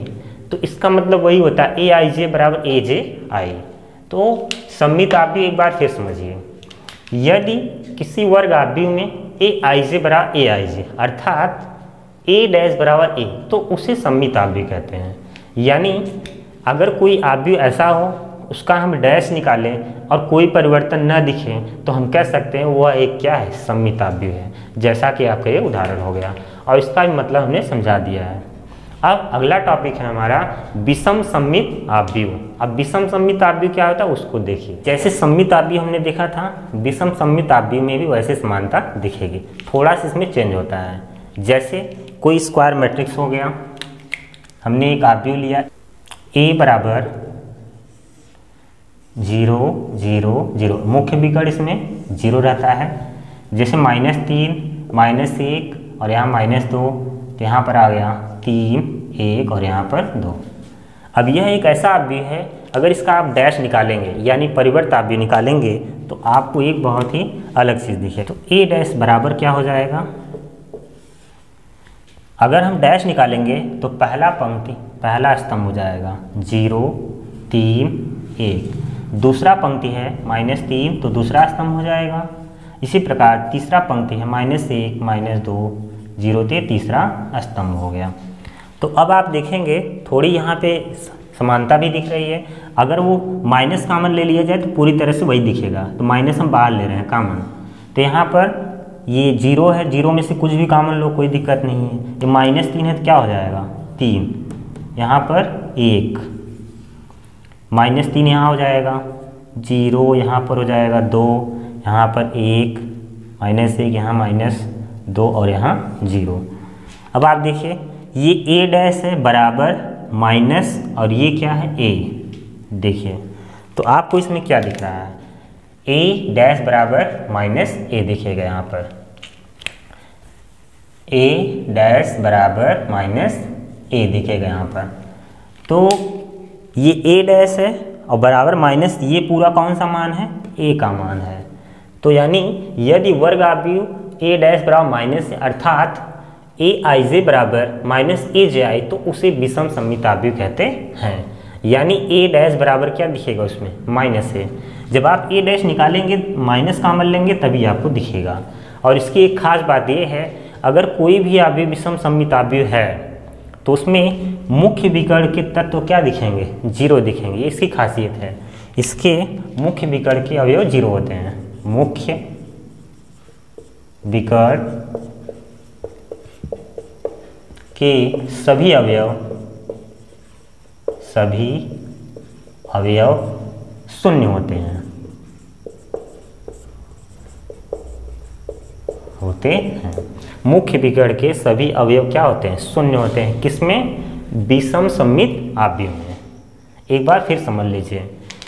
तो इसका मतलब वही होता है ए आई जे बराबर ए जे आई। तो सम्मित आव्यूह एक बार फिर समझिए, यदि किसी वर्ग आव्यूह में ए आई जे बराबर ए आई जे अर्थात ए डैश बराबर ए, तो उसे सम्मित आव्यूह कहते हैं। यानी अगर कोई आव्यूह ऐसा हो उसका हम डैश निकालें और कोई परिवर्तन न दिखे तो हम कह सकते हैं वह एक क्या है, सम्मित आव्यूह है, जैसा कि आपका ये उदाहरण हो गया। और इसका भी मतलब हमने समझा दिया है। अब अगला टॉपिक है हमारा विषम सम्मित आव्यूह। अब विषम सम्मित आव्यूह क्या होता है उसको देखिए। जैसे सम्मित आव्यूह हमने देखा था, विषम सम्मित आव्यूह में भी वैसे समानता दिखेगी, थोड़ा सा इसमें चेंज होता है। जैसे कोई स्क्वायर मैट्रिक्स हो गया, हमने एक आव्यूह लिया ए बराबर 0 0 0, मुख्य विकर्ण इसमें 0 रहता है। जैसे -3 -1 और यहाँ -2, तो यहाँ पर आ गया 3 1 और यहाँ पर 2। अब यह एक ऐसा आव्यूह है, अगर इसका आप डैश निकालेंगे यानी परिवर्त आव्यूह निकालेंगे तो आपको एक बहुत ही अलग चीज़ दिखे। तो ए डैश बराबर क्या हो जाएगा, अगर हम डैश निकालेंगे तो पहला पंक्ति पहला स्तंभ हो जाएगा 0 3 1, दूसरा पंक्ति है -3 तो दूसरा स्तंभ हो जाएगा। इसी प्रकार तीसरा पंक्ति है -1 -2 0 ते तीसरा स्तंभ हो गया। तो अब आप देखेंगे थोड़ी यहाँ पे समानता भी दिख रही है। अगर वो माइनस कामन ले लिया जाए तो पूरी तरह से वही दिखेगा, तो माइनस हम बाहर ले रहे हैं कामन, तो यहाँ पर ये 0 है, 0 में से कुछ भी कामन लो कोई दिक्कत नहीं है। ये -3 है तो क्या हो जाएगा 3, यहाँ पर 1 -3 यहाँ हो जाएगा 0, यहाँ पर हो जाएगा 2, यहाँ पर 1 -1 यहाँ -2 और यहाँ 0। अब आप देखिए ये ए डैश है बराबर माइनस और ये क्या है ए, देखिए तो आपको इसमें क्या दिख रहा है, ए डैश बराबर माइनस ए दिखेगा यहाँ पर, ए डैश बराबर माइनस ए दिखेगा यहाँ पर। तो ये ए डैश है और बराबर माइनस ये पूरा कौन सा मान है, ए का मान है। तो यानी यदि वर्ग आव्यूह ए डैश बराबर माइनस है अर्थात ए आई जे बराबर -a_ji, तो उसे विषम सम्मित आव्यूह कहते हैं। यानी ए डैश बराबर क्या दिखेगा उसमें माइनस है, जब आप ए डैश निकालेंगे माइनस कामन लेंगे तभी आपको दिखेगा। और इसकी एक खास बात ये है, अगर कोई भी आव्यूह विषम सम्मित आव्यूह है तो उसमें मुख्य विकर्ण के तत्व क्या दिखेंगे, 0 दिखेंगे। इसकी खासियत है, इसके मुख्य विकर्ण के अवयव 0 होते हैं। मुख्य विकर्ण के सभी अवयव शून्य होते हैं, मुख्य विकर्ण के सभी अवयव क्या होते हैं, शून्य होते हैं। किसमें, विषम सम्मित आव्यूह में। एक बार फिर समझ लीजिए,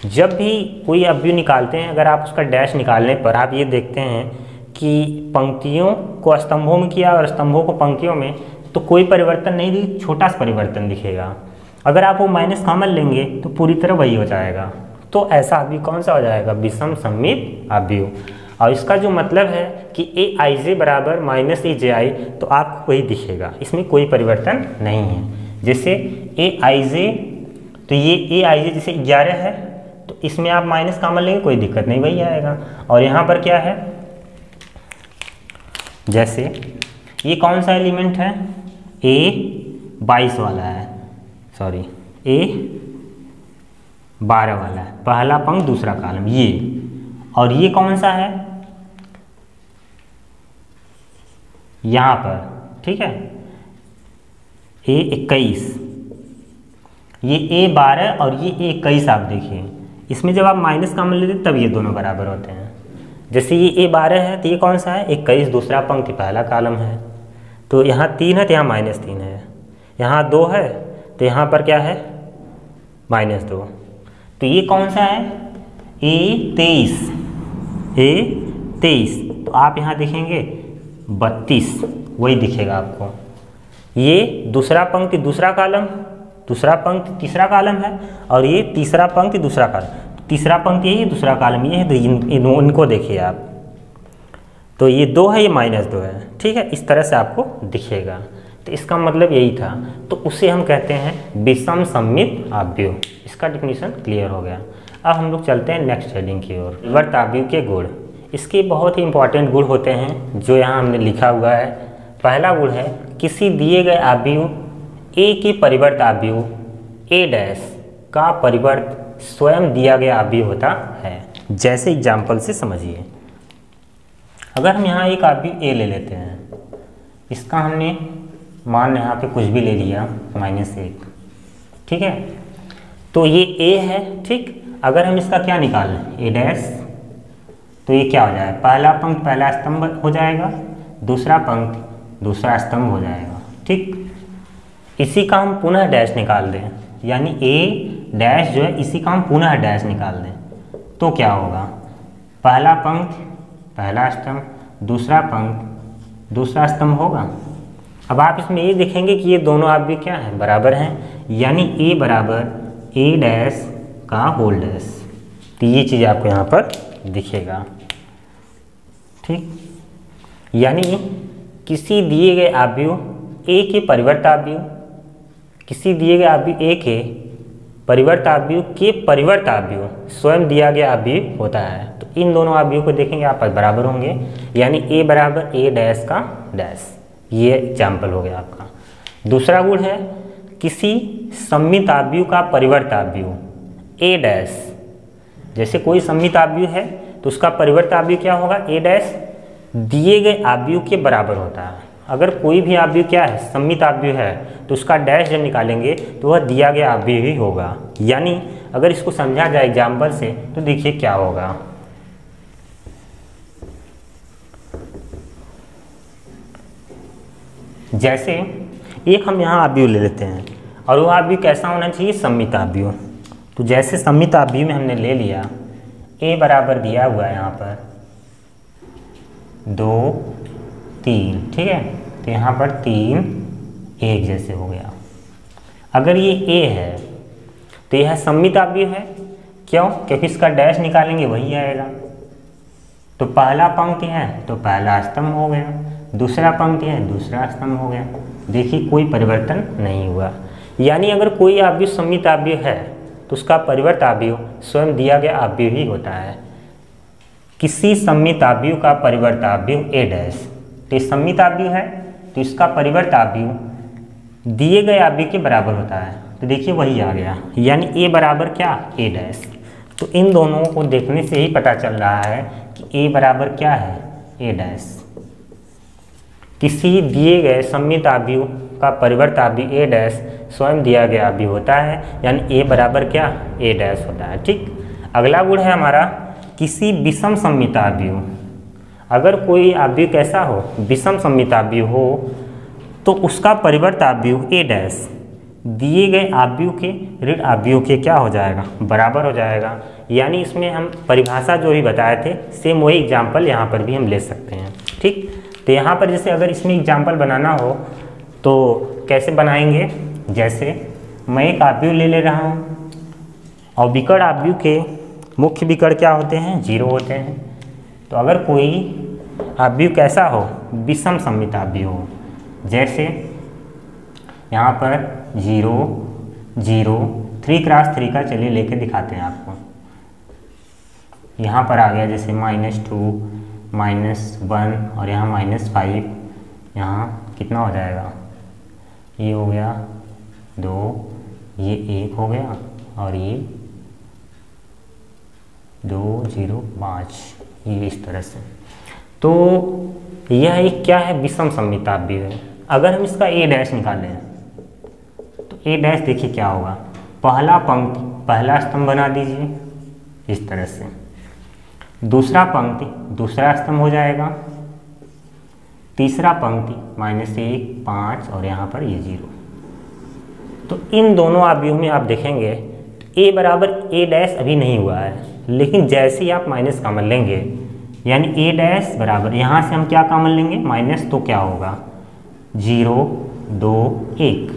जब भी कोई आव्यूह निकालते हैं, अगर आप उसका डैश निकालने पर आप ये देखते हैं कि पंक्तियों को स्तंभों में किया और स्तंभों को पंक्तियों में, तो कोई परिवर्तन नहीं दिख, छोटा सा परिवर्तन दिखेगा। अगर आप वो माइनस कामन लेंगे तो पूरी तरह वही हो जाएगा। तो ऐसा आव्यूह कौन सा हो जाएगा, विषम सम्मित आव्यूह। और इसका जो मतलब है कि ए आई जे बराबर -a_ji, तो आपको वही दिखेगा, इसमें कोई परिवर्तन नहीं है। जैसे ए आई जे, तो ये ए आई जे जैसे 11 है तो इसमें आप माइनस कामन लेंगे कोई दिक्कत नहीं, वही आएगा। और यहाँ पर क्या है, जैसे ये कौन सा एलिमेंट है? A22 वाला है, सॉरी A12 वाला है, पहला पंक्ति दूसरा कॉलम ये। और ये कौन सा है? यहाँ पर, ठीक है, A21, ये A12 और ये A21। आप देखिए इसमें जब आप माइनस कॉमन लेते तब ये दोनों बराबर होते हैं। जैसे ये A12 है तो ये कौन सा है? 21 दूसरा पंक्ति पहला कॉलम है। तो यहाँ 3 है तो यहाँ -3 है, यहाँ 2 है तो यहाँ पर क्या है? -2। तो ये कौन सा है? A23। तो आप यहाँ देखेंगे 32, वही दिखेगा आपको। ये दूसरा पंक्ति दूसरा कॉलम, दूसरा पंक्ति तीसरा कॉलम है, और ये तीसरा पंक्ति दूसरा कॉलम। तीसरा पंक्ति यही, दूसरा कॉलम ये है, तो इनको देखिए आप। तो ये 2 है, ये -2 है, ठीक है, इस तरह से आपको दिखेगा। तो इसका मतलब यही था। तो उसे हम कहते हैं विषम सममित आव्यूह। इसका डेफिनेशन क्लियर हो गया। अब हम लोग चलते हैं नेक्स्ट हेडिंग की ओर, परिवर्त आव्यूह के गुण। इसके बहुत ही इंपॉर्टेंट गुण होते हैं जो यहाँ हमने लिखा हुआ है। पहला गुण है किसी दिए गए आव्यूह A के परिवर्त आव्यूह A' का परिवर्त स्वयं दिया गया आव्यूह होता है। जैसे एग्जाम्पल से समझिए, अगर हम यहाँ एक आव्यूह A ले लेते हैं, इसका हमने मान यहाँ पे कुछ भी ले लिया -1, ठीक है, तो ये A है, ठीक। अगर हम इसका क्या निकाल लें A', तो ये क्या हो जाएगा? पहला पंक्ति पहला स्तंभ हो जाएगा, दूसरा पंक्ति दूसरा स्तंभ हो जाएगा, ठीक। इसी का हम पुनः डैश निकाल दें, यानी A' जो है इसी का हम पुनः डैश निकाल दें, तो क्या होगा? पहला पंक्ति पहला स्तंभ, दूसरा पंक्ति दूसरा स्तंभ होगा। अब आप इसमें ये देखेंगे कि ये दोनों आव्यूह क्या हैं? बराबर हैं, यानी A बराबर A' का होल डैश। तो ये चीज़ आपको यहाँ पर दिखेगा, ठीक। यानी किसी दिए गए आव्यूह A के परिवर्त आव्यूह, किसी दिए गए आव्यूह A के परिवर्त आव्यूह के परिवर्त आव्यूह स्वयं दिया गया आव्यूह होता है। तो इन दोनों आव्यूह को देखेंगे आप बराबर होंगे, यानी A बराबर A' का डैश। ये एग्जाम्पल हो गया आपका। दूसरा गुण है किसी सममित आव्यूह का परिवर्त आव्यूह A'। जैसे कोई सममित आव्यूह है तो उसका परिवर्त आव्यूह क्या होगा? A' दिए गए आव्यूह के बराबर होता है। अगर कोई भी आव्यूह क्या है? सममित आव्यूह है, तो उसका डैश जब निकालेंगे तो वह दिया गया आव्यूह ही होगा। यानी अगर इसको समझा जाए एग्जाम्पल से तो देखिए क्या होगा। जैसे एक हम यहाँ आव्यूह ले लेते हैं और वो आव्यूह कैसा होना चाहिए? सममित आव्यूह। तो जैसे सममित आव्यूह में हमने ले लिया A बराबर दिया हुआ है यहाँ पर 2 3, ठीक है, तो यहाँ पर 3 1 जैसे हो गया। अगर ये A है तो यह सममित आव्यूह है, क्यों? क्योंकि इसका डैश निकालेंगे वही आएगा। तो पहला पंक्ति है तो पहला स्तंभ हो गया, दूसरा पंक्ति है दूसरा स्तंभ हो गया। देखिए कोई परिवर्तन नहीं हुआ। यानी अगर कोई आव्यूह सममित आव्यूह है तो उसका परिवर्त आव्यूह स्वयं दिया गया आव्यूह ही होता है। किसी सममित आव्यूह का परिवर्त आव्यूह A', तो ये सममित आव्यूह है तो इसका परिवर्त आव्यूह दिए गए आव्यूह के बराबर होता है। तो देखिए वही आ गया, यानी A बराबर क्या? A'। तो इन दोनों को देखने से ही पता चल रहा है कि A बराबर क्या है? A'। किसी दिए गए सममित आव्यूह का परिवर्त आव्यूह A' स्वयं दिया गया आव्यूह होता है, यानी A बराबर क्या? A' होता है, ठीक। अगला गुण है हमारा किसी विषम सममित आव्यूह। अगर कोई आव्यूह कैसा हो? विषम सममित आव्यूह हो, तो उसका परिवर्त आव्यूह A' दिए गए आव्यूह के ऋण आव्यूह के क्या हो जाएगा? बराबर हो जाएगा। यानी इसमें हम परिभाषा जो भी बताए थे सेम वही एग्जाम्पल यहाँ पर भी हम ले सकते हैं, ठीक। तो यहाँ पर जैसे अगर इसमें एग्जाम्पल बनाना हो तो कैसे बनाएंगे? जैसे मैं एक आव्यूह ले रहा हूँ और विकर्ण आव्यूह के मुख्य विकर्ण क्या होते हैं? 0 होते हैं। तो अगर कोई आव्यूह कैसा हो? विषम सममित आव्यूह हो, जैसे यहाँ पर 0 0 3 क्रॉस 3 का चलिए लेके दिखाते हैं आपको। यहाँ पर आ गया जैसे -2 -1 और यहाँ -5 यहाँ कितना हो जाएगा, ये हो गया 2, ये 1 हो गया और ये 2 0 5, ये इस तरह से। तो यह एक क्या है, विषम सममिताभ्युह है। अगर हम इसका a डैश निकालें तो a डैश देखिए क्या होगा, पहला पंक्ति पहला स्तंभ बना दीजिए इस तरह से, दूसरा पंक्ति दूसरा स्तंभ हो जाएगा, तीसरा पंक्ति -1 5 और यहाँ पर ये 0। तो इन दोनों अवयव में आप देखेंगे a बराबर a डैश अभी नहीं हुआ है, लेकिन जैसे ही आप माइनस कॉमन लेंगे, यानी a डैश बराबर यहाँ से हम क्या कॉमन लेंगे, माइनस, तो क्या होगा 0 2 1।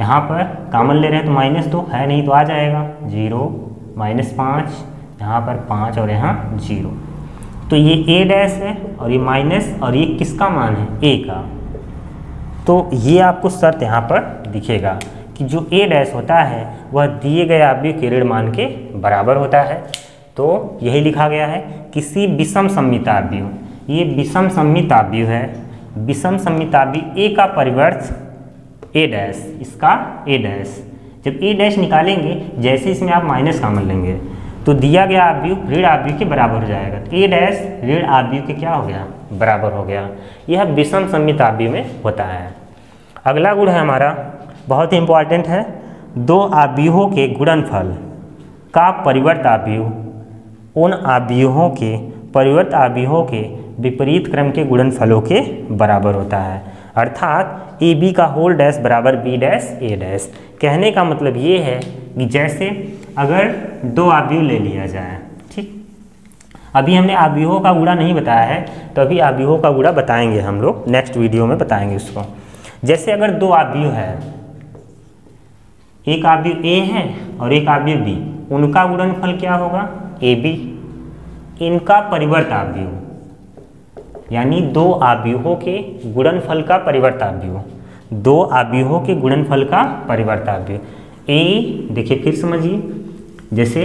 यहाँ पर कॉमन ले रहे हैं तो -2 है नहीं तो आ जाएगा 0 -5, यहाँ पर 5 और यहाँ 0। तो ये a डैश है और ये माइनस, और ये किसका मान है, a का। तो ये आपको शर्त यहाँ पर दिखेगा कि जो a डैश होता है वह दिए गए अवयव के ऋण मान के बराबर होता है। तो यही लिखा गया है, किसी विषम सममिताभ्युह, ये विषम सममिताभ्युह है, विषम सममिताभ्युह a का परिवर्त a डैश, इसका a डैश। जब a डैश निकालेंगे, जैसे इसमें आप माइनस कॉमन लेंगे तो दिया गया अवयव ऋण अवयव के बराबर हो जाएगा। तो a डैश ऋण अवयव के क्या हो गया, बराबर हो गया। यह विषम सममिताभ्युह में होता है। अगला गुण है हमारा, बहुत ही इंपॉर्टेंट है, दो अवयवों के गुणनफल का परिवर्त अवयव उन अवयवों के परिवर्त अवयवों के विपरीत क्रम के गुणनफलों के बराबर होता है। अर्थात ए बी का होल डैश बराबर बी डैश ए डैश। कहने का मतलब ये है कि जैसे अगर दो अवयव ले लिया जाए, ठीक, अभी हमने अवयवों का गुणा नहीं बताया है, तो अभी अवयवों का गुणा बताएंगे हम लोग, नेक्स्ट वीडियो में बताएंगे उसको। जैसे अगर दो अवयव है, एक अवयव ए है और एक अवयव बी, उनका गुणनफल क्या होगा, ए बी। इनका परिवर्त अवयव, यानी दो अवयवों के गुणनफल का परिवर्त अवयव, दो अवयवों के गुणनफल का परिवर्त अवयव। ए देखिए फिर समझिए, जैसे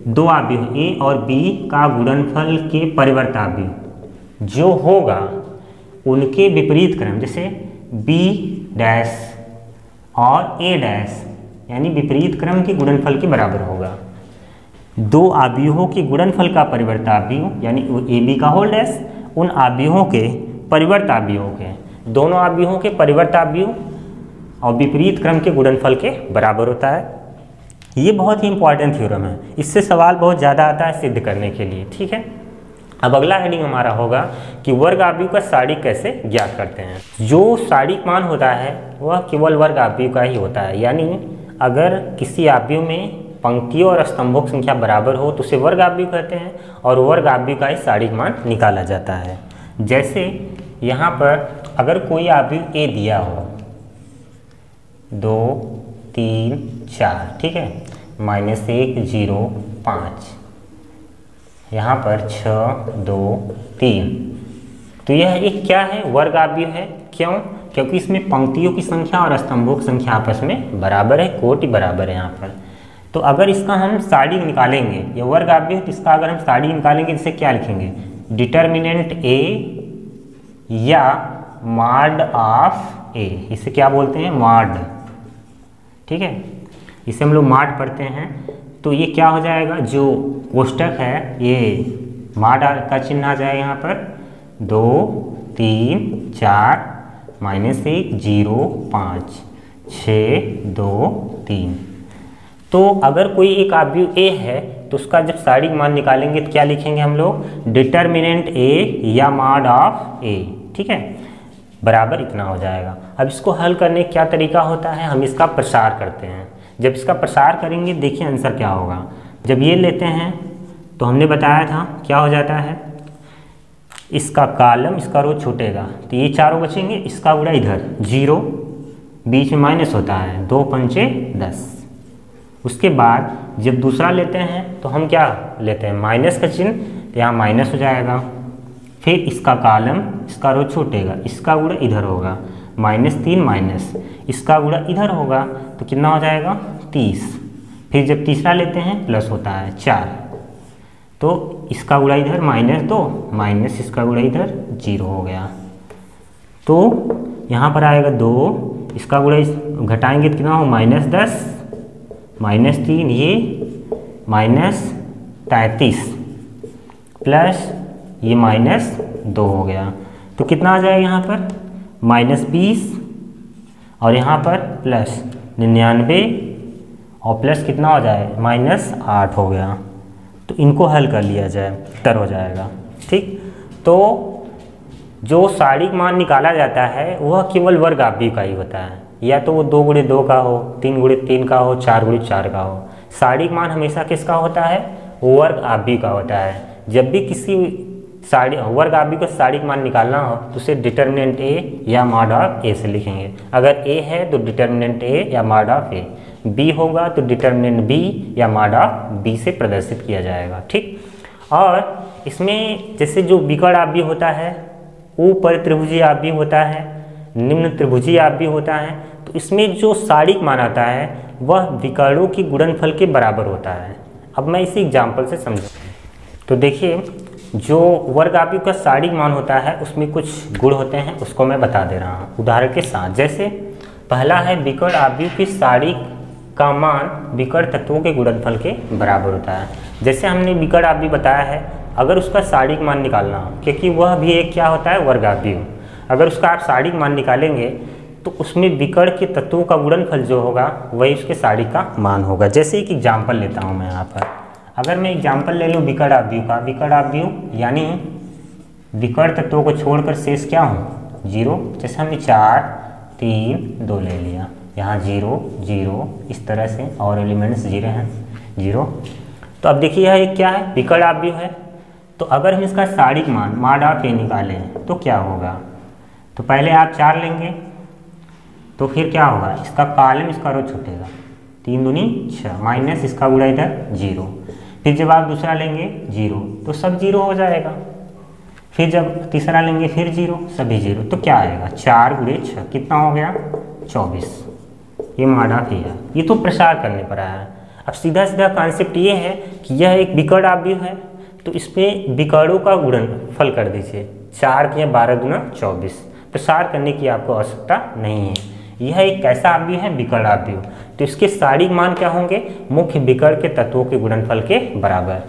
दो अवयव ए और बी का गुणनफल के परिवर्त अवयव जो होगा उनके विपरीत क्रम, जैसे बी डैश और ए डैश, यानी विपरीत क्रम के गुणनफल के बराबर होगा। दो अवयवों के गुणनफल का परिवर्त अवयव यानी ए बी का होल डैश उन अवयवों के परिवर्त अवयवों के, दोनों अवयवों के परिवर्त अवयव और विपरीत क्रम के गुणनफल के बराबर होता है। ये बहुत ही इंपॉर्टेंट थ्योरम है, इससे सवाल बहुत ज़्यादा आता है सिद्ध करने के लिए, ठीक है। अब अगला हेडिंग हमारा होगा कि वर्ग अवयव का सारणिक कैसे ज्ञात करते हैं। जो सारणिक मान होता है वह केवल वर्ग अवयव का ही होता है, यानी अगर किसी अवयव में पंक्तियों और स्तंभों की संख्या बराबर हो तो उसे वर्ग अवयव कहते हैं, और वर्ग अवयव का ही सारणिक मान निकाला जाता है। जैसे यहाँ पर अगर कोई अवयव ए दिया हो 2 3 4, ठीक है, -1 0 5, यहाँ पर 6 2 3, तो यह एक क्या है, वर्ग अवयव है। क्यों? क्योंकि इसमें पंक्तियों की संख्या और स्तंभों की संख्या आपस में बराबर है, कोटि बराबर है यहाँ पर। तो अगर इसका हम सारणिक निकालेंगे, ये वर्ग अवयव, तो इसका अगर हम सारणिक निकालेंगे इसे क्या लिखेंगे, डिटर्मिनेंट ए या मॉड ऑफ ए, इसे क्या बोलते हैं, मॉड, ठीक है, इसे हम लोग मॉड पढ़ते हैं। तो ये क्या हो जाएगा, जो कोष्टक है ये मॉड का चिन्ह आ जाएगा यहाँ पर 2 3 4 -1 0 5 6 2 3। तो अगर कोई एक अवयव ए है तो उसका जब सारणिक मान निकालेंगे तो क्या लिखेंगे हम लोग, डिटर्मिनेंट ए या मॉड ऑफ ए, ठीक है, बराबर इतना हो जाएगा। अब इसको हल करने का क्या तरीका होता है, हम इसका प्रसार करते हैं। जब इसका प्रसार करेंगे देखिए आंसर क्या होगा। जब ये लेते हैं तो हमने बताया था क्या हो जाता है, इसका कॉलम इसका रो छूटेगा तो ये चारों बचेंगे, इसका गुणा इधर 0, बीच में माइनस होता है, 2 पंचे 10। उसके बाद जब दूसरा लेते हैं तो हम क्या लेते हैं, माइनस का चिन्ह, तो यहाँ माइनस हो जाएगा। फिर इसका कॉलम इसका रो छूटेगा, इसका गुणा इधर होगा, -3 माइनस, इसका गुणा इधर होगा तो कितना हो जाएगा 30। फिर जब तीसरा लेते हैं प्लस होता है 4, तो इसका गुणा इधर -2 माइनस इसका गुणा इधर 0 हो गया। तो यहाँ पर आएगा 2, इसका गुणा घटाएंगे तो कितना हो -10 -3, ये -33 प्लस ये -2 हो गया। तो कितना आ जाएगा यहाँ पर -20 और यहाँ पर +99 और प्लस कितना हो जाए -8 हो गया। तो इनको हल कर लिया जाए, उत्तर हो जाएगा। ठीक, तो जो सारणिक मान निकाला जाता है वह केवल वर्ग आव्यूह का ही होता है, या तो वो 2 × 2 का हो, 3 × 3 का हो, 4 × 4 का हो। सारणिक मान हमेशा किसका होता है? वर्ग आव्यूह का होता है। जब भी किसी वर्ग आव्यूह का सारणिक मान निकालना हो तो उसे डिटर्मिनेंट ए या मॉड ऑफ ए से लिखेंगे। अगर ए है तो डिटर्मिनेंट ए या मॉड ऑफ ए, बी होगा तो डिटर्मिनेंट बी या मॉड ऑफ बी से प्रदर्शित किया जाएगा। ठीक, और इसमें जैसे जो विकर्ण आव्यूह होता है, ऊपर त्रिभुजीय आव्यूह होता है, निम्न त्रिभुजीय आव्यूह होता है, तो इसमें जो सारणिक मान आता है वह विकर्णों की गुणनफल के बराबर होता है। अब मैं इसी एग्जाम्पल से समझूँ तो देखिए, जो वर्ग आव्यूह का सारणिक मान होता है उसमें कुछ गुण होते हैं, उसको मैं बता दे रहा हूँ उदाहरण के साथ। जैसे पहला है विकर्ण आव्यूह की सारणिक का मान विकर्ण तत्वों के गुणनफल के बराबर होता है। जैसे हमने विकर्ण आव्यूह बताया है, अगर उसका सारणिक मान निकालना हो, क्योंकि वह भी एक क्या होता है? वर्ग आव्यूह। अगर उसका आप सारणिक मान निकालेंगे तो उसमें विकर्ण के तत्वों का गुणनफल जो होगा वही उसके सारणिक का मान होगा। जैसे एक एग्जाम्पल लेता हूँ मैं यहाँ पर, अगर मैं एग्जाम्पल ले लूँ विकर्ण आव्यूह का, विकर्ण आव्यूह यानी विकर्ण तत्वों को छोड़कर शेष क्या हो? 0। जैसे हमने 4 3 2 ले लिया, यहाँ 0 0 इस तरह से, और एलिमेंट्स 0 हैं 0। तो अब देखिए यह एक क्या है? विकर्ण आव्यूह है। तो अगर हम इसका सारणिक मान मॉड ऑफ ए निकालें तो क्या होगा? तो पहले आप 4 लेंगे तो फिर क्या होगा? इसका कॉलम इसका रो छूटेगा, 3 दूनी 6 माइनस इसका गुणा इधर 0। फिर जब आप दूसरा लेंगे 0 तो सब 0 हो जाएगा। फिर जब तीसरा लेंगे फिर 0, सभी 0। तो क्या आएगा? 4 × 6 कितना हो गया? 24। ये मॉड ऑफ ए है। ये तो प्रसार करने पर आया है। अब सीधा सीधा कॉन्सेप्ट ये है कि यह एक विकर्ण आव्यूह है, तो इसमें विकर्णों का गुणनफल कर दीजिए। 4 × 12 × 24। प्रसार करने की आपको आवश्यकता नहीं है। यह एक कैसा आव्यूह है? विकर्ण आव्यूह। तो इसके सारणिक मान क्या होंगे? मुख्य विकर्ण के तत्वों के गुणनफल के बराबर।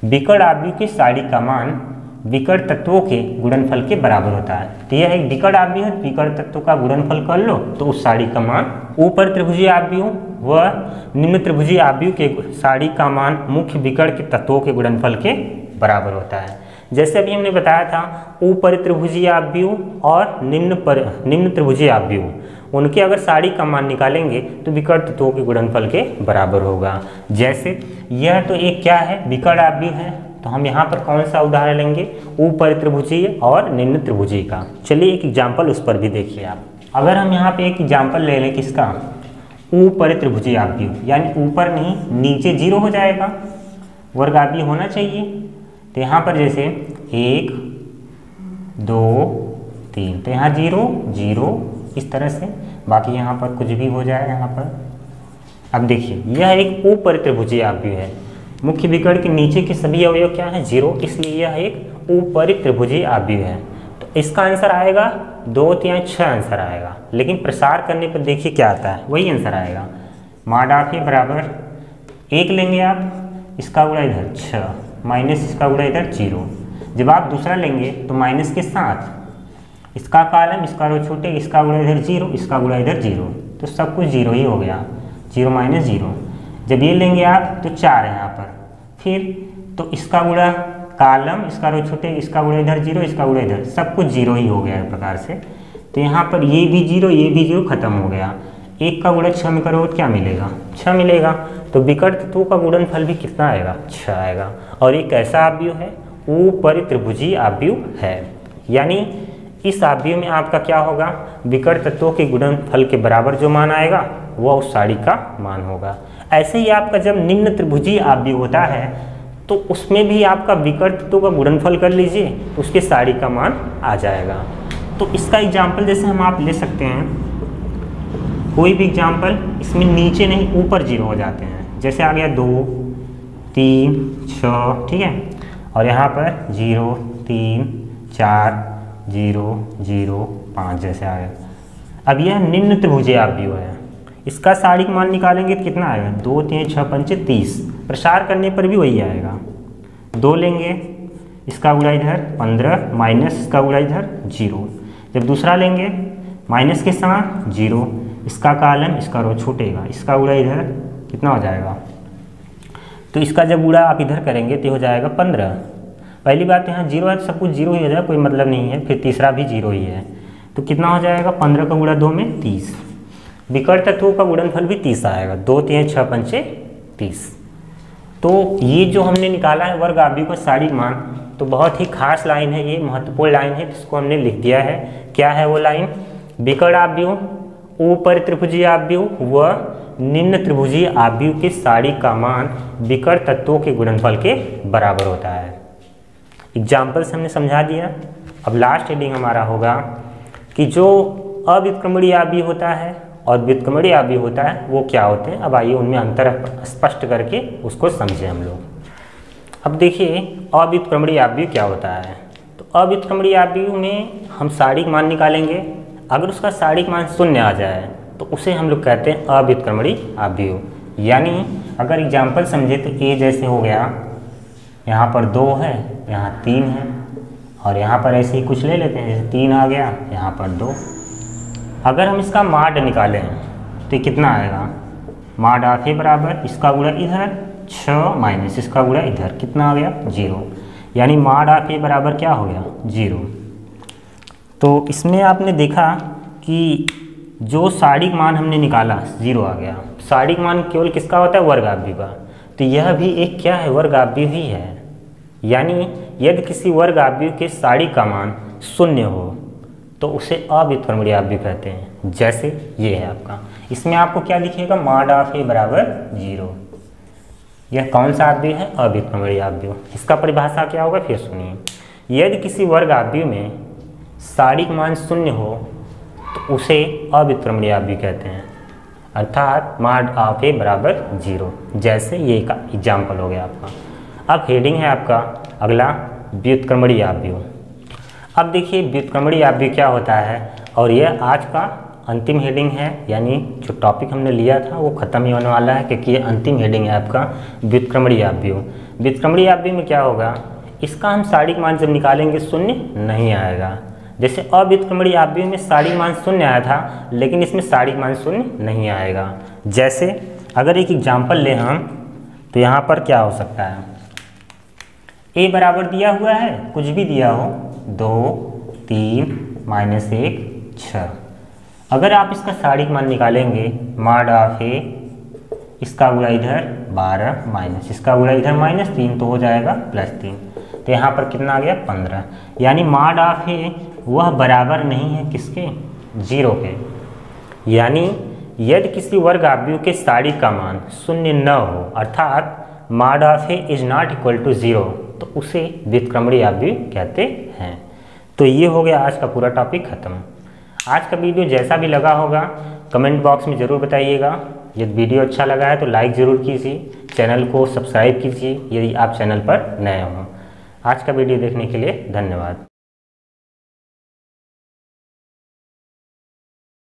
विकर्ण आव्यूह के सारणिक का मान विकर्ण तत्वों के गुणनफल के बराबर होता है। तो यह एक विकर्ण आव्यूह है, विकर्ण तत्वों का गुणनफल कर लो तो उस सारणिक का मान ऊपर त्रिभुजीय आव्यूह व निम्न त्रिभुजीय आव्यूह के सारणिक का मान मुख्य विकर्ण के तत्वों के गुणनफल के बराबर होता है। जैसे अभी हमने बताया था, ऊपर त्रिभुजीय आव्यूह और निम्न त्रिभुजीय आव्यूह, उनके अगर सारणिक का मान निकालेंगे तो विकर्ण तत्वों के गुणनफल के बराबर होगा। जैसे यह तो एक क्या है? विकर्ण आव्यूह है, तो हम यहाँ पर कौन सा उदाहरण लेंगे? ऊपर त्रिभुजीय और निम्न त्रिभुजीय का। चलिए एक एग्जाम्पल उस पर भी देखिए आप। अगर हम यहाँ पे एक एग्जाम्पल ले लें किसका? ऊपर त्रिभुजीय आव्यूह, यानी ऊपर नहीं नीचे 0 हो जाएगा, वर्ग आव्यूह होना चाहिए। तो यहाँ पर जैसे 1 2 3, तो यहाँ 0 0 इस तरह से, बाकी यहाँ पर कुछ भी हो जाए यहाँ पर। अब देखिए यह एक ऊपर त्रिभुजीय आव्यूह है, मुख्य विकर्ण के नीचे के सभी अवयव क्या है? 0, इसलिए यह एक ऊपरी त्रिभुजीय आव्यूह है। तो इसका आंसर आएगा 2 या 6 आंसर आएगा, लेकिन प्रसार करने पर देखिए क्या आता है, वही आंसर आएगा। मॉड ऑफ ए बराबर 1 लेंगे आप, इसका गुणा इधर 6 माइनस इसका गुणा इधर 0। जब आप दूसरा लेंगे तो माइनस के साथ इसका कॉलम इसका रो छूटे, इसका गुणा इधर 0 इसका गुणा इधर 0, तो सब कुछ 0 ही हो गया, 0 - 0। जब ये लेंगे आप तो 4 है यहाँ पर, फिर तो इसका गुणा कॉलम इसका रो छूटे, इसका गुणा इधर 0 इसका गुणा इधर, सब कुछ 0 ही हो गया इस प्रकार से। तो यहाँ पर ये भी 0 ये भी 0 खत्म हो गया। 1 का गुणा 6 में करो तो क्या मिलेगा? 6 मिलेगा। तो विकर्ण तत्वों का गुणनफल भी कितना आएगा? 6 आएगा। और ये कैसा आव्यूह है? ऊपरी त्रिभुजीय आव्यूह है। यानी इस आव्यूह में आपका क्या होगा? विकर्ण तत्वों के गुणनफल के बराबर जो मान आएगा वह उस सारणिक का मान होगा। ऐसे ही आपका जब निम्न त्रिभुजीय आव्यूह होता है तो उसमें भी आपका विकर्ण तत्वों का गुणनफल कर लीजिए तो उसके सारणिक का मान आ जाएगा। तो इसका एग्जाम्पल जैसे हम आप ले सकते हैं, कोई भी एग्जाम्पल, इसमें नीचे नहीं ऊपर 0 हो जाते हैं। जैसे आ गया 2 3 6, ठीक है, और यहाँ पर 0 3 4 0 0 5 जैसे आएगा। अब यह निम्न त्रिभुजीय आव्यूह है, इसका सारिक मान निकालेंगे तो कितना आएगा 2 3 6 5 30। प्रसार करने पर भी वही आएगा। 2 लेंगे, इसका गुणा इधर 15 माइनस इसका गुणा इधर 0। जब दूसरा लेंगे माइनस के साथ 0, इसका कॉलम इसका रो छूटेगा, इसका गुणा इधर कितना हो जाएगा, तो इसका जब गुणा आप इधर करेंगे तो हो जाएगा 15। पहली बात यहाँ 0 है तो सब कुछ 0 ही हो जाएगा, कोई मतलब नहीं है। फिर तीसरा भी 0 ही है, तो कितना हो जाएगा 15 का गुणा 2 में 30। विकर्ण तत्वों का गुणनफल भी 30 आएगा, 2 3 6 5 30। तो ये जो हमने निकाला है वर्ग आव्यूह का सारिक मान, तो बहुत ही खास लाइन है, ये महत्वपूर्ण लाइन है, जिसको हमने लिख दिया है। क्या है वो लाइन? विकर्ण आव्यूह, ऊपर त्रिभुजीय आव्यूह व निम्न त्रिभुजीय आव्यूह के सारिक का मान विकर्ण तत्वों के गुणनफल के बराबर होता है। एग्जाम्पल से हमने समझा दिया। अब लास्ट हेडिंग हमारा होगा कि जो अव्युत्क्रमणीय आव्यूह होता है और व्युत्क्रमणीय आव्यूह होता है वो क्या होते हैं। अब आइए उनमें अंतर स्पष्ट करके उसको समझें हम लोग। अब देखिए अव्युत्क्रमणीय आव्यूह क्या होता है। तो अव्युत्क्रमणीय आव्यूह में हम सारिक मान निकालेंगे, अगर उसका सारिक मान 0 आ जाए तो उसे हम लोग कहते हैं अव्युत्क्रमणीय आव्यूह। यानी अगर एग्जाम्पल समझे तो ए जैसे हो गया, यहाँ पर 2 है, यहाँ 3 है, और यहाँ पर ऐसे ही कुछ ले लेते हैं, जैसे 3 आ गया, यहाँ पर 2। अगर हम इसका माड निकालें तो कितना आएगा, माड ऑफ ए बराबर इसका गुणा इधर 6 माइनस इसका गुणा इधर कितना आ गया 0। यानी माड ऑफ ए बराबर क्या हो गया 0। तो इसमें आपने देखा कि जो सारिक मान हमने निकाला 0 आ गया। सारिक मान केवल किसका होता है, वर्ग आव्यूह का। तो यह भी एक क्या है, वर्ग आव्यूह ही है। यानी यदि किसी वर्ग आव्यूह के सारिक का मान 0 हो तो उसे अव्युत्क्रमणीय आव्यूह कहते हैं। जैसे ये है आपका, इसमें आपको क्या दिखेगा, माड ऑफ ए बराबर 0। यह कौन सा आव्यूह है, अव्युत्क्रमणीय आव्यूह। इसका परिभाषा क्या होगा फिर सुनिए। यदि किसी वर्ग आव्यूह में सारिक मान 0 हो तो उसे अव्युत्क्रमणीय आव्यूह कहते हैं, अर्थात माड ऑफ ए बराबर 0। जैसे ये का एग्जाम्पल हो गया आपका। अब हेडिंग है आपका अगला व्युत्क्रमणीय आव्यूह। अब देखिए व्युत्क्रमणीय आव्यूह क्या होता है, और यह आज का अंतिम हेडिंग है। यानी जो टॉपिक हमने लिया था वो खत्म ही होने वाला है, क्योंकि ये अंतिम हेडिंग है आपका व्युत्क्रमणीय आव्यूह। व्युत्क्रमणीय आव्यूह में क्या होगा, इसका हम सारिक मान जब निकालेंगे 0 नहीं आएगा। जैसे अव्युत्क्रमणीय आव्यूह में सारिक मान 0 आया था, लेकिन इसमें सारिक मान 0 नहीं आएगा। जैसे अगर एक एग्जाम्पल ले हम, तो यहाँ पर क्या हो सकता है, ए बराबर दिया हुआ है, कुछ भी दिया हो, 2 3 माइनस 1 6। अगर आप इसका सारिक मान निकालेंगे, माड ऑफ ए इसका गुणा इधर 12 माइनस इसका गुणा इधर -3, तो हो जाएगा +3। तो यहाँ पर कितना आ गया 15। यानी माड ऑफ ए वह बराबर नहीं है किसके, 0 के। यानी यदि किसी वर्ग आव्यूह के सारिक का मान 0 न हो, अर्थात mod of A is not equal to 0, तो उसे व्युत्क्रमणीय आव्यूह कहते हैं। तो ये हो गया आज का पूरा टॉपिक खत्म। आज का वीडियो जैसा भी लगा होगा कमेंट बॉक्स में ज़रूर बताइएगा। यदि वीडियो अच्छा लगा है तो लाइक ज़रूर कीजिए, चैनल को सब्सक्राइब कीजिए यदि आप चैनल पर नए हों। आज का वीडियो देखने के लिए धन्यवाद।